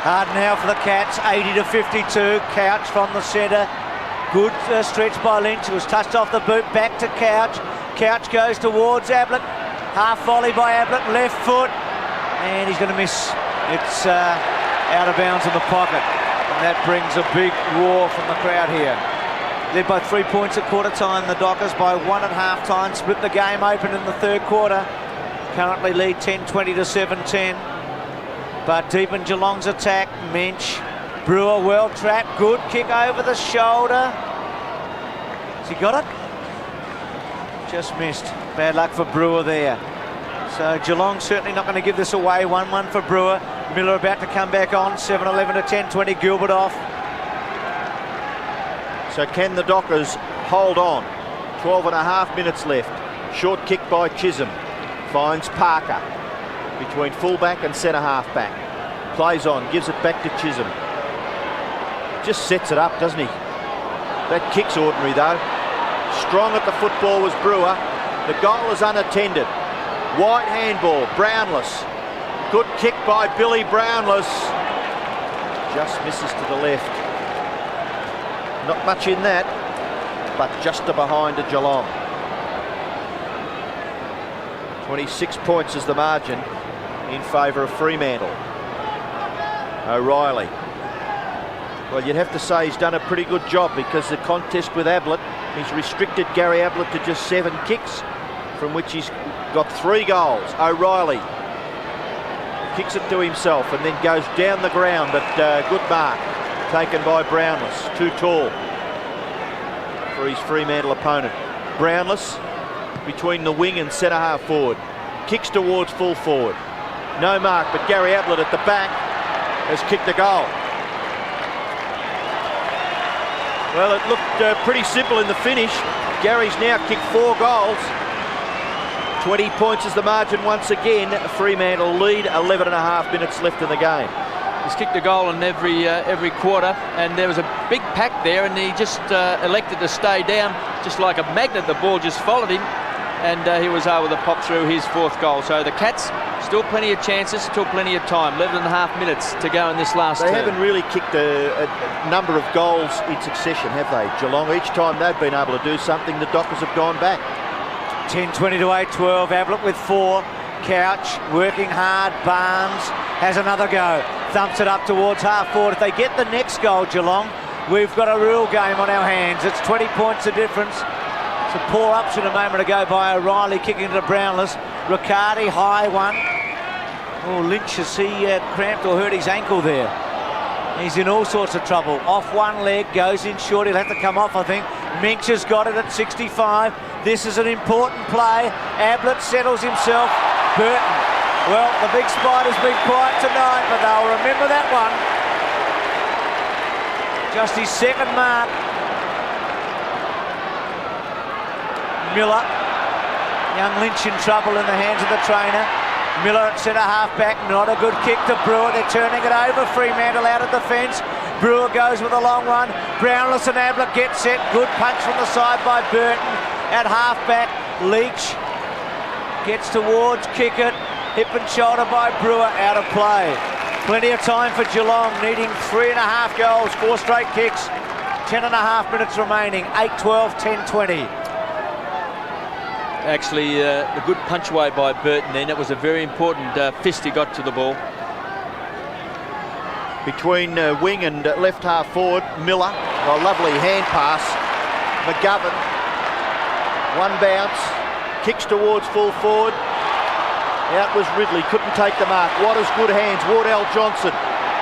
Hard now for the Cats, 80 to 52. Couch from the centre. Good stretch by Lynch. It was touched off the boot, back to Couch. Couch goes towards Ablett. Half volley by Ablett, left foot. And he's going to miss. It's out of bounds in the pocket. And that brings a big roar from the crowd here. Led by 3 points at quarter time, the Dockers by 1 at half time. Split the game open in the 3rd quarter. Currently lead 10-20 to 7-10. But deep in Geelong's attack, Mensch. Brewer well trapped, good kick over the shoulder. Has he got it? Just missed. Bad luck for Brewer there. So Geelong certainly not going to give this away. 1-1 for Brewer. Miller about to come back on. 7-11 to 10-20. Gilbert off. So can the Dockers hold on? 12.5 minutes left. Short kick by Chisholm. Finds Parker between fullback and centre half back. Plays on, gives it back to Chisholm. Just sets it up, doesn't he? That kick's ordinary though. Strong at the football was Brewer. The goal is unattended. White handball, Brownless. Good kick by Billy Brownless. Just misses to the left. Not much in that, but just to behind to Geelong. 26 points is the margin in favour of Fremantle. O'Reilly. Well, you'd have to say he's done a pretty good job, because the contest with Ablett, he's restricted Gary Ablett to just 7 kicks, from which he's got 3 goals. O'Reilly kicks it to himself and then goes down the ground, but good mark taken by Brownless. Too tall for his Fremantle opponent. Brownless between the wing and centre half forward. Kicks towards full forward. No mark, but Gary Ablett at the back has kicked a goal. Well, it looked pretty simple in the finish. Gary's now kicked 4 goals. 20 points is the margin once again. Fremantle lead, 11.5 minutes left in the game. He's kicked a goal in every quarter, and there was a big pack there, and he just elected to stay down. Just like a magnet, the ball just followed him, and he was able to pop through his 4th goal. So the Cats, still plenty of chances, still plenty of time. 11.5 minutes to go in this last term. They haven't really kicked a number of goals in succession, have they, Geelong? Each time they've been able to do something, the Dockers have gone back. 10-20 to 8-12. Ablett with 4. Couch working hard. Barnes has another go. Thumps it up towards half forward. If they get the next goal, Geelong, we've got a real game on our hands. It's 20 points of difference. It's a poor option a moment ago by O'Reilly, kicking to Brownless. Riccardi, high one. Oh, Lynch, has he cramped or hurt his ankle there? He's in all sorts of trouble. Off one leg, goes in short. He'll have to come off, I think. Minch has got it at 65. This is an important play. Ablett settles himself. Burton. Well, the big spider's been quiet tonight, but they'll remember that one. Just his second mark. Miller. Young Lynch in trouble in the hands of the trainer. Miller at centre half back, not a good kick to Brewer. They're turning it over. Fremantle out of defence. Brewer goes with a long one. Brownless and Ablett get set. Good punch from the side by Burton. At half back, Leach gets towards, kick it. Hip and shoulder by Brewer, out of play. Plenty of time for Geelong, needing 3.5 goals, 4 straight kicks. 10.5 minutes remaining. 8-12, 10-20. Actually, a good punch away by Burton then. It was a very important fist he got to the ball. Between wing and left half forward, Miller, a lovely hand pass. McGovern, one bounce, kicks towards full forward. Out was Ridley, couldn't take the mark. Waters, good hands. Wardell Johnson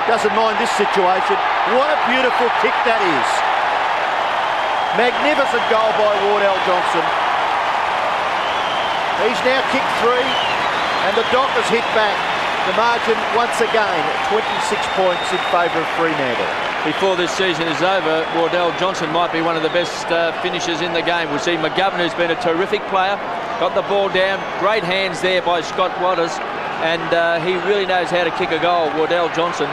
doesn't mind this situation. What a beautiful kick that is. Magnificent goal by Wardell Johnson. He's now kicked 3 and the Dockers hit back. The margin once again 26 points in favour of Fremantle. Before this season is over, Wardell Johnson might be one of the best finishers in the game. We'll see McGovern, who's been a terrific player, got the ball down. Great hands there by Scott Waters, and he really knows how to kick a goal. Wardell Johnson,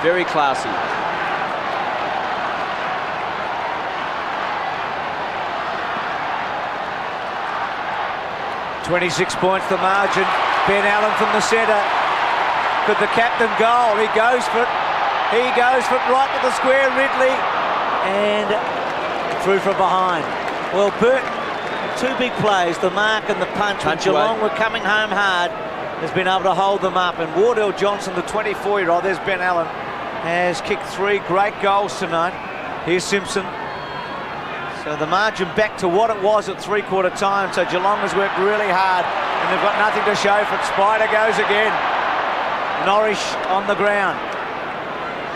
very classy. 26 points the margin. Ben Allen from the centre. Could the captain goal? He goes for it. He goes for it right to the square. Ridley. And through from behind. Well, Burton, 2 big plays, the mark and the punch. When Geelong were coming home hard, has been able to hold them up. And Wardell Johnson, the 24-year-old, there's Ben Allen, has kicked 3 great goals tonight. Here's Simpson. So the margin back to what it was at 3/4 time. So Geelong has worked really hard and they've got nothing to show for it. Spider goes again. Norrish on the ground.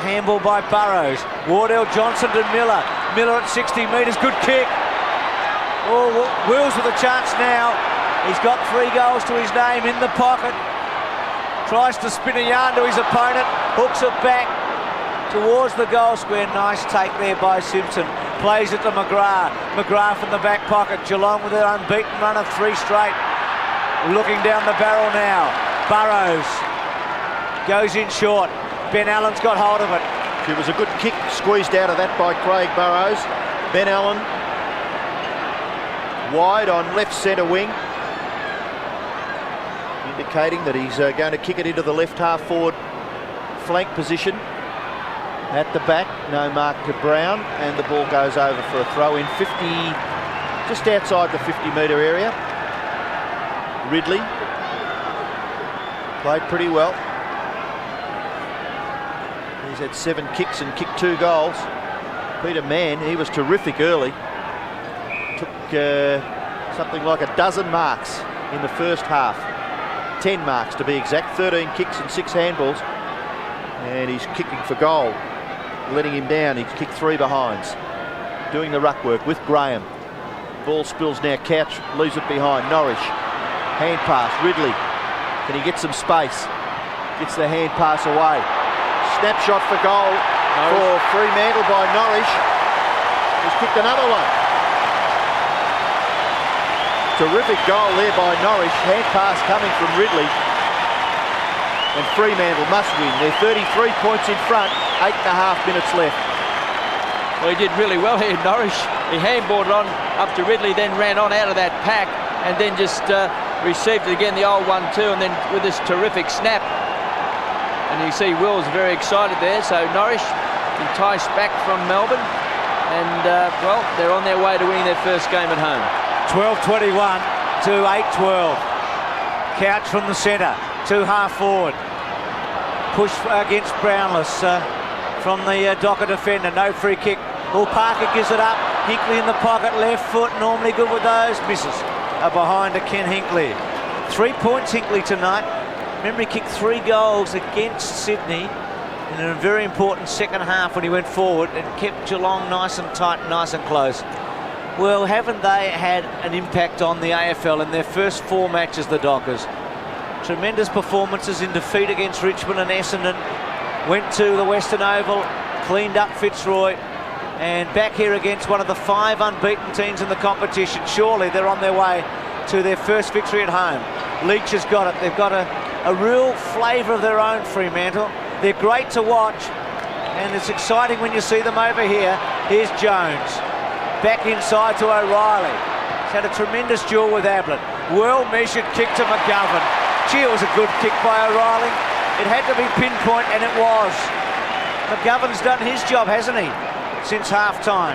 Handball by Burrows. Wardell Johnson to Miller. Miller at 60 metres. Good kick. Oh, Wills with a chance now. He's got 3 goals to his name in the pocket. Tries to spin a yarn to his opponent. Hooks it back towards the goal square. Nice take there by Simpson. Plays it to McGrath. McGrath in the back pocket. Geelong with their unbeaten run of 3 straight. Looking down the barrel now. Burrows goes in short. Ben Allen's got hold of it. It was a good kick squeezed out of that by Craig Burrows. Ben Allen wide on left centre wing, indicating that he's going to kick it into the left half forward flank position. At the back, no mark to Brown, and the ball goes over for a throw in 50, just outside the 50-metre area. Ridley played pretty well. He's had 7 kicks and kicked 2 goals. Peter Mann, he was terrific early. Took something like a dozen marks in the first half. 10 marks to be exact, 13 kicks and 6 handballs. And he's kicking for goal. Letting him down, he's kicked 3 behinds. Doing the ruck work with Graham. Ball spills now, Couch leaves it behind. Norrish, hand pass, Ridley. Can he get some space? Gets the hand pass away. Snapshot for goal for Fremantle by Norrish. He's kicked another one. Terrific goal there by Norrish. Hand pass coming from Ridley. And Fremantle must win. They're 33 points in front. 8.5 minutes left. Well, he did really well here, Norrish. He handballed on up to Ridley, then ran on out of that pack, and then just received it again, the old 1-2, and then with this terrific snap. And you see Will's very excited there. So Norrish enticed back from Melbourne, and well, they're on their way to winning their first game at home. 12-21 to 8-12. Couch from the centre, 2 half forward. Push against Brownless. from the Docker defender. No free kick. Well, Parker gives it up. Hinkley in the pocket, left foot, normally good with those. Misses. Behind to Ken Hinkley. 3 points Hinkley tonight. Remember, he kicked 3 goals against Sydney in a very important second half when he went forward and kept Geelong nice and tight, nice and close. Well, haven't they had an impact on the AFL in their first 4 matches, the Dockers? Tremendous performances in defeat against Richmond and Essendon. Went to the Western Oval, cleaned up Fitzroy, and back here against one of the 5 unbeaten teams in the competition. Surely they're on their way to their first victory at home. Leach has got it. They've got a real flavour of their own, Fremantle. They're great to watch, and it's exciting when you see them over here. Here's Jones. Back inside to O'Reilly. He's had a tremendous duel with Ablett. Well-measured kick to McGovern. Gee, it was a good kick by O'Reilly. It had to be pinpoint, and it was. McGovern's done his job, hasn't he, since half-time.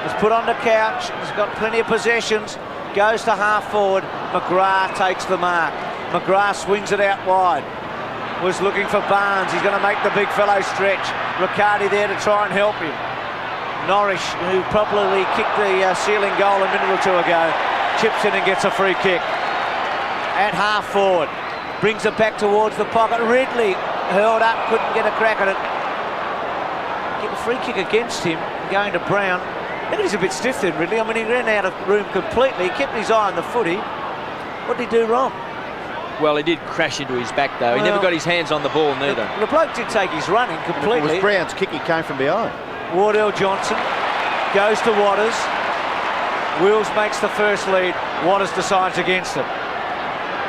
He's put on the couch. He's got plenty of possessions. Goes to half-forward. McGrath takes the mark. McGrath swings it out wide. Was looking for Barnes. He's going to make the big fellow stretch. Riccardi there to try and help him. Norris, who probably kicked the ceiling goal a minute or 2 ago, chips in and gets a free kick. At half-forward. Brings it back towards the pocket. Ridley hurled up, couldn't get a crack at it. Get a free kick against him, going to Brown. I think he's a bit stiff then, Ridley. I mean, he ran out of room completely. He kept his eye on the footy. What did he do wrong? Well, he did crash into his back, though. He never got his hands on the ball, neither. The bloke did take his running completely. It was Brown's kick, he came from behind. Wardell Johnson goes to Waters. Wills makes the first lead. Waters decides against it.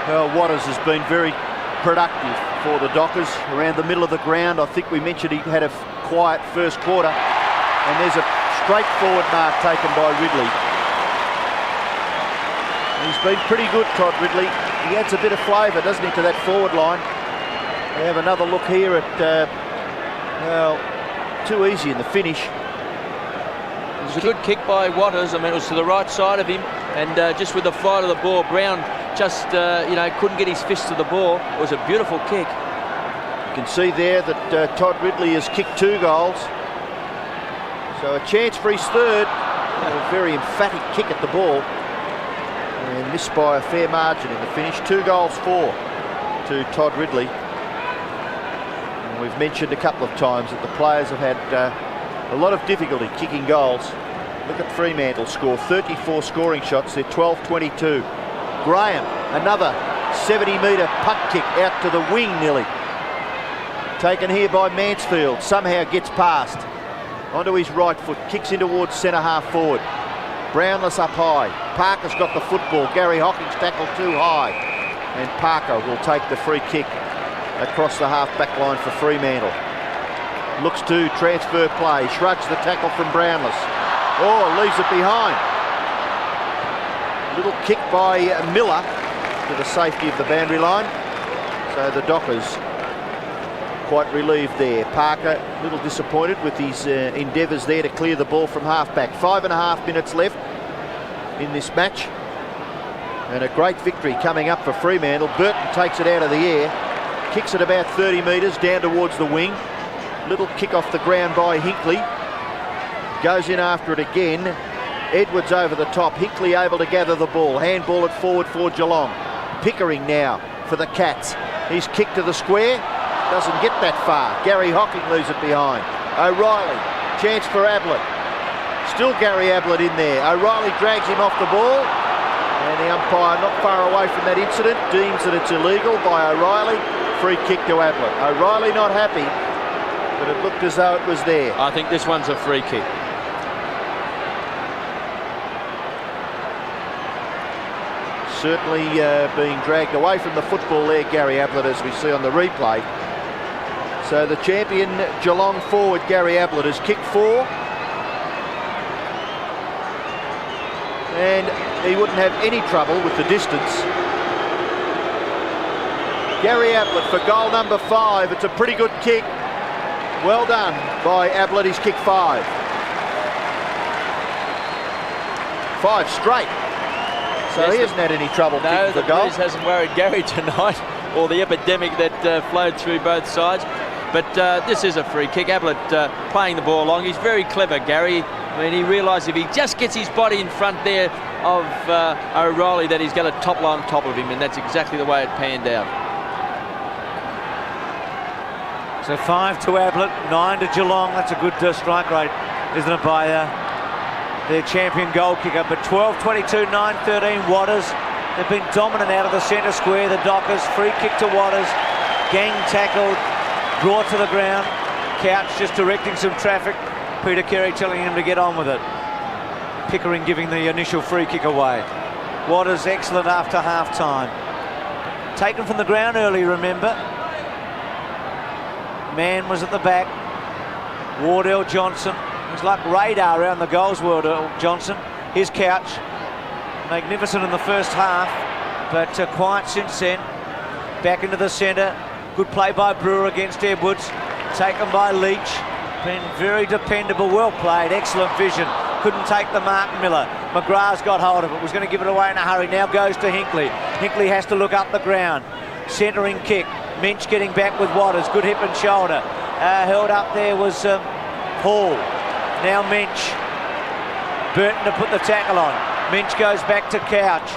Well, Waters has been very productive for the Dockers around the middle of the ground. I think we mentioned he had a quiet first quarter, and there's a straightforward mark taken by Ridley. He's been pretty good, Todd Ridley. He adds a bit of flavour, doesn't he, to that forward line. We have another look here at, well, too easy in the finish. It was a good kick by Waters. I mean, it was to the right side of him, and just with the flight of the ball, Brown just, couldn't get his fist to the ball. It was a beautiful kick. You can see there that Todd Ridley has kicked 2 goals. So a chance for his third. A very emphatic kick at the ball. And missed by a fair margin in the finish. 2 goals for to Todd Ridley. And we've mentioned a couple of times that the players have had a lot of difficulty kicking goals. Look at Fremantle score, 34 scoring shots. They're 12-22. Graham, another 70-metre punt kick out to the wing nearly. Taken here by Mansfield. Somehow gets past. Onto his right foot. Kicks in towards centre half forward. Brownless up high. Parker's got the football. Gary Hocking's tackled too high. And Parker will take the free kick across the half-back line for Fremantle. Looks to transfer play. Shrugs the tackle from Brownless. Oh, leaves it behind. Little kick by Miller to the safety of the boundary line. So the Dockers quite relieved there. Parker a little disappointed with his endeavours there to clear the ball from half-back. 5.5 minutes left in this match. And a great victory coming up for Fremantle. Burton takes it out of the air. Kicks it about 30 metres down towards the wing. Little kick off the ground by Hinkley. Goes in after it again. Edwards over the top. Hinkley able to gather the ball. Handball it forward for Geelong. Pickering now for the Cats. He's kicked to the square. Doesn't get that far. Gary Hocking leaves it behind. O'Reilly. Chance for Ablett. Still Gary Ablett in there. O'Reilly drags him off the ball. And the umpire not far away from that incident deems that it's illegal by O'Reilly. Free kick to Ablett. O'Reilly not happy, but it looked as though it was there. I think this one's a free kick. Certainly being dragged away from the football there, Gary Ablett, as we see on the replay. So the champion Geelong forward, Gary Ablett, has kicked 4. And he wouldn't have any trouble with the distance. Gary Ablett for goal number 5. It's a pretty good kick. Well done by Ablett. He's kicked 5. 5 straight. So yes, he hasn't had any trouble kicking the goal. No, the Blues hasn't worried Gary tonight, or the epidemic that flowed through both sides. But this is a free kick. Ablett playing the ball along. He's very clever, Gary. I mean, he realised if he just gets his body in front there of O'Reilly that he's going to topple on top of him, and that's exactly the way it panned out. So 5 to Ablett, 9 to Geelong. That's a good strike rate, isn't it, by their champion goal kicker? But 12-22, 9-13, Waters. They've been dominant out of the centre square, the Dockers. Free kick to Waters. Gang tackled, brought to the ground. Couch just directing some traffic. Peter Carey telling him to get on with it. Pickering giving the initial free kick away. Waters excellent after half-time. Taken from the ground early, remember. Man was at the back. Wardell Johnson. He's like radar around the goals, Wardell Johnson. His Couch. Magnificent in the first half, but quiet since then. Back into the centre. Good play by Brewer against Edwards. Taken by Leach. Been very dependable. Well played. Excellent vision. Couldn't take the mark, Miller. McGrath's got hold of it. Was going to give it away in a hurry. Now goes to Hinkley. Hinkley has to look up the ground. Centering kick. Minch getting back with Waters. Good hip and shoulder. Held up there was Hall. Now Minch. Burton to put the tackle on. Minch goes back to Couch.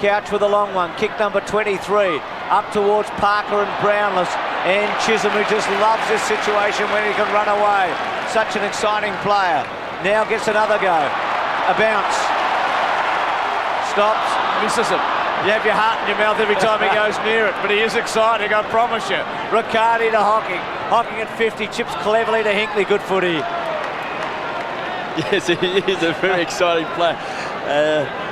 Couch with a long one. Kick number 23. Up towards Parker and Brownless. And Chisholm, who just loves this situation when he can run away. Such an exciting player. Now gets another go. A bounce. Stops. Misses it. You have your heart in your mouth every time he goes near it, but he is exciting, I promise you. Riccardi to Hocking. Hocking at 50, chips cleverly to Hinkley. Good footy. Yes, he is a very exciting player.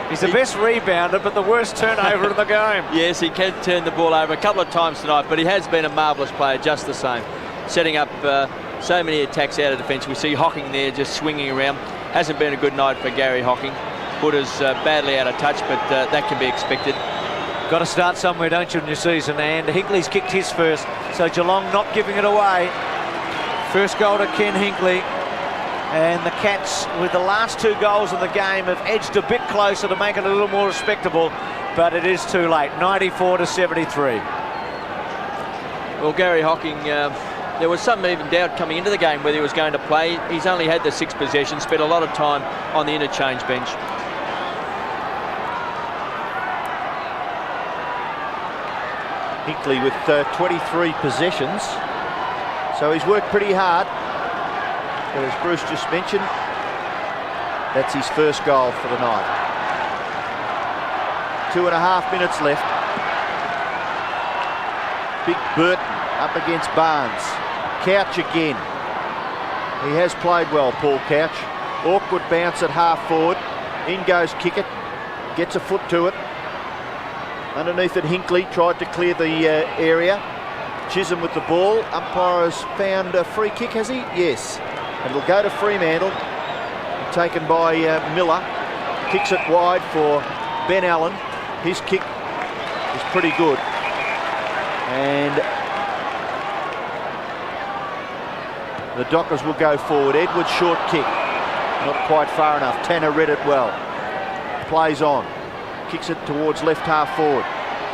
He's the best rebounder, but the worst turnover in the game. Yes, he can turn the ball over a couple of times tonight, but he has been a marvellous player just the same. Setting up so many attacks out of defence. We see Hocking there just swinging around. Hasn't been a good night for Gary Hocking. Put us badly out of touch, but that can be expected. Got to start somewhere, don't you, in your season? And Hinkley's kicked his first, so Geelong not giving it away. First goal to Ken Hinkley. And the Cats, with the last 2 goals of the game, have edged a bit closer to make it a little more respectable, but it is too late. 94-73. Well, Gary Hocking, there was some even doubt coming into the game whether he was going to play. He's only had the 6 possessions, spent a lot of time on the interchange bench. Hinkley with 23 possessions, so he's worked pretty hard. But as Bruce just mentioned, that's his first goal for the night. 2.5 minutes left. Big Burton up against Barnes. Couch again. He has played well, Paul Couch. Awkward bounce at half forward. In goes Kickett. Gets a foot to it. Underneath it, Hinkley tried to clear the area. Chisholm with the ball. Umpire has found a free kick, has he? Yes. And it'll go to Fremantle. Taken by Miller. Kicks it wide for Ben Allen. His kick is pretty good. And the Dockers will go forward. Edwards short kick. Not quite far enough. Tanner read it well. Plays on. Kicks it towards left half forward.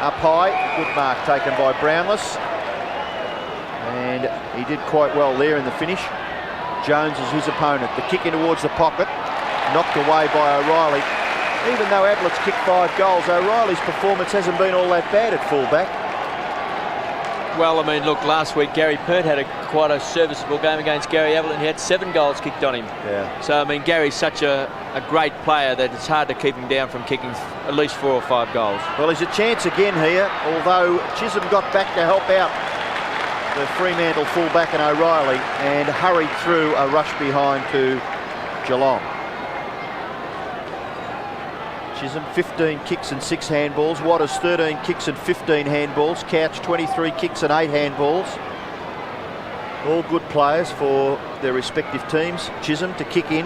Up high. Good mark taken by Brownless. And he did quite well there in the finish. Jones is his opponent. The kick in towards the pocket. Knocked away by O'Reilly. Even though Ablett's kicked 5 goals, O'Reilly's performance hasn't been all that bad at fullback. Well, I mean, look, last week Gary Pert had quite a serviceable game against Gary Ablett, and he had 7 goals kicked on him. Yeah. So, I mean, Gary's such a great player that it's hard to keep him down from kicking at least 4 or 5 goals. Well, he's a chance again here, although Chisholm got back to help out the Fremantle fullback and O'Reilly and hurried through a rush behind to Geelong. Chisholm 15 kicks and 6 handballs. Waters 13 kicks and 15 handballs. Couch 23 kicks and 8 handballs. All good players for their respective teams. Chisholm to kick in.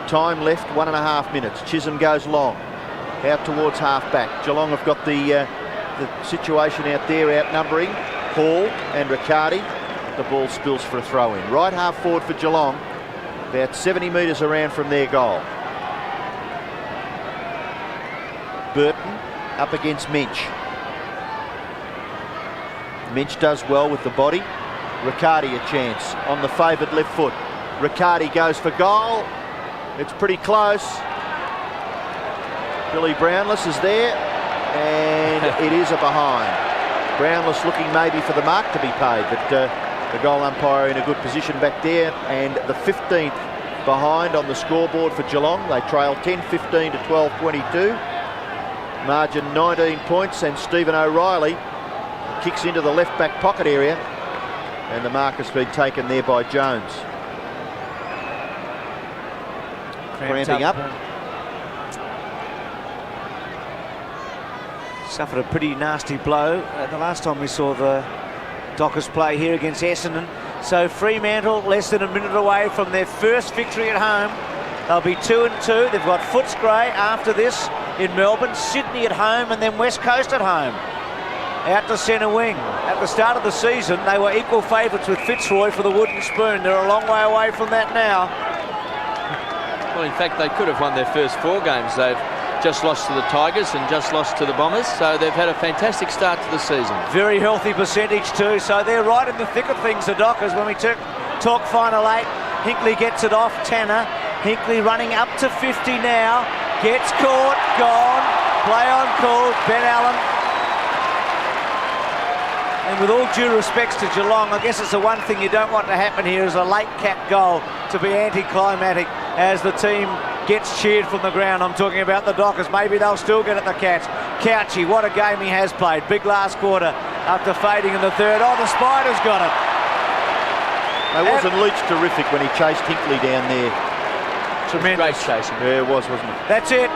Time left 1.5 minutes. Chisholm goes long. Out towards half back. Geelong have got the situation out there outnumbering Hall and Riccardi. The ball spills for a throw in. Right half forward for Geelong. About 70 metres around from their goal. Burton up against Minch. Minch does well with the body. Riccardi a chance on the favoured left foot. Riccardi goes for goal. It's pretty close. Billy Brownless is there, and it is a behind. Brownless looking maybe for the mark to be paid, but the goal umpire in a good position back there, and the 15th behind on the scoreboard for Geelong. They trail 10-15 to 12-22. Margin 19 points, and Stephen O'Reilly kicks into the left back pocket area, and the mark has been taken there by Jones. Cramping up. Suffered a pretty nasty blow the last time we saw the Dockers play here against Essendon. So Fremantle less than a minute away from their first victory at home. They'll be 2-2. They've got Footscray after this in Melbourne, Sydney at home, and then West Coast at home. Out to centre wing. At the start of the season, they were equal favourites with Fitzroy for the wooden spoon. They're a long way away from that now. Well, in fact, they could have won their first 4 games. They've just lost to the Tigers and just lost to the Bombers, so they've had a fantastic start to the season. Very healthy percentage too, so they're right in the thick of things, the Dockers. When we talk final 8, Hinkley gets it off Tanner. Hinkley running up to 50 now, gets caught, gone, play on call, Ben Allen. And with all due respects to Geelong, I guess it's the one thing you don't want to happen here is a late cap goal to be anticlimactic as the team gets cheered from the ground. I'm talking about the Dockers. Maybe they'll still get at the Cats. Couchy, what a game he has played. Big last quarter after fading in the third. Oh, the Spiders got it. Now, wasn't Leach terrific when he chased Hinkley down there? Tremendous. Great chasing. Yeah, it was, wasn't it? That's it.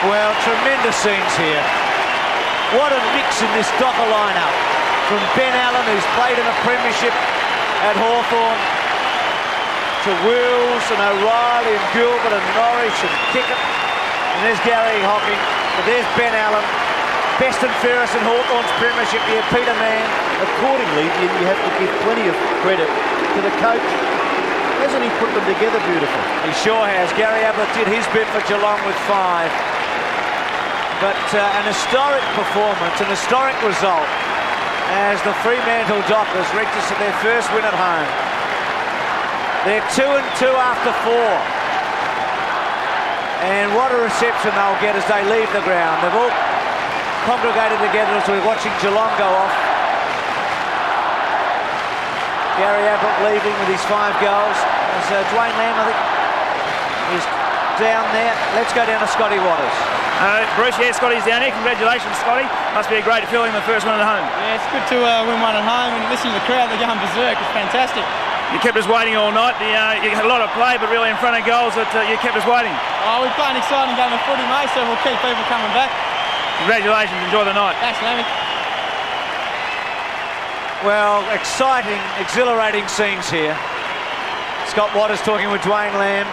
Well, tremendous scenes here. What a mix in this Docker lineup. From Ben Allen, who's played in a premiership at Hawthorn, to Wills and O'Reilly and Gilbert and Norwich and Kickett. And there's Gary Hocking. But there's Ben Allen. Best and fairest in Hawthorn's premiership here, Peter Mann. Accordingly, you have to give plenty of credit to the coach. Hasn't he put them together beautifully? He sure has. Gary Ablett did his bit for Geelong with 5. But an historic performance, an historic result as the Fremantle Dockers register their first win at home. They're 2-2 after 4. And what a reception they'll get as they leave the ground. They've all congregated together as we're watching Geelong go off. Gary Ablett leaving with his 5 goals. As Dwayne Lamb, I think, is down there. Let's go down to Scotty Waters. Bruce, yeah, Scotty's down here. Congratulations, Scotty. Must be a great feeling the first one at home. Yeah, it's good to win one at home, and listening to the crowd, they're going berserk. It's fantastic. You kept us waiting all night. You had a lot of play, but really in front of goals that you kept us waiting. Oh, we're playing an exciting game of footy, mate, so we'll keep people coming back. Congratulations. Enjoy the night. Thanks, Lammy. Well, exciting, exhilarating scenes here. Scott Waters talking with Dwayne Lamb.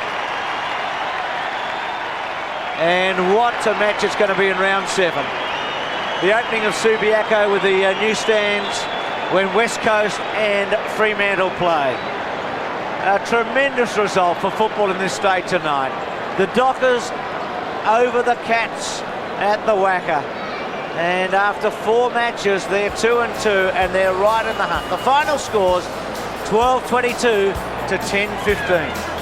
And what a match it's going to be in round 7. The opening of Subiaco with the new stands when West Coast and Fremantle play. A tremendous result for football in this state tonight. The Dockers over the Cats at the Wacker. And after 4 matches, they're 2-2 and they're right in the hunt. The final scores 12-22 to 10-15.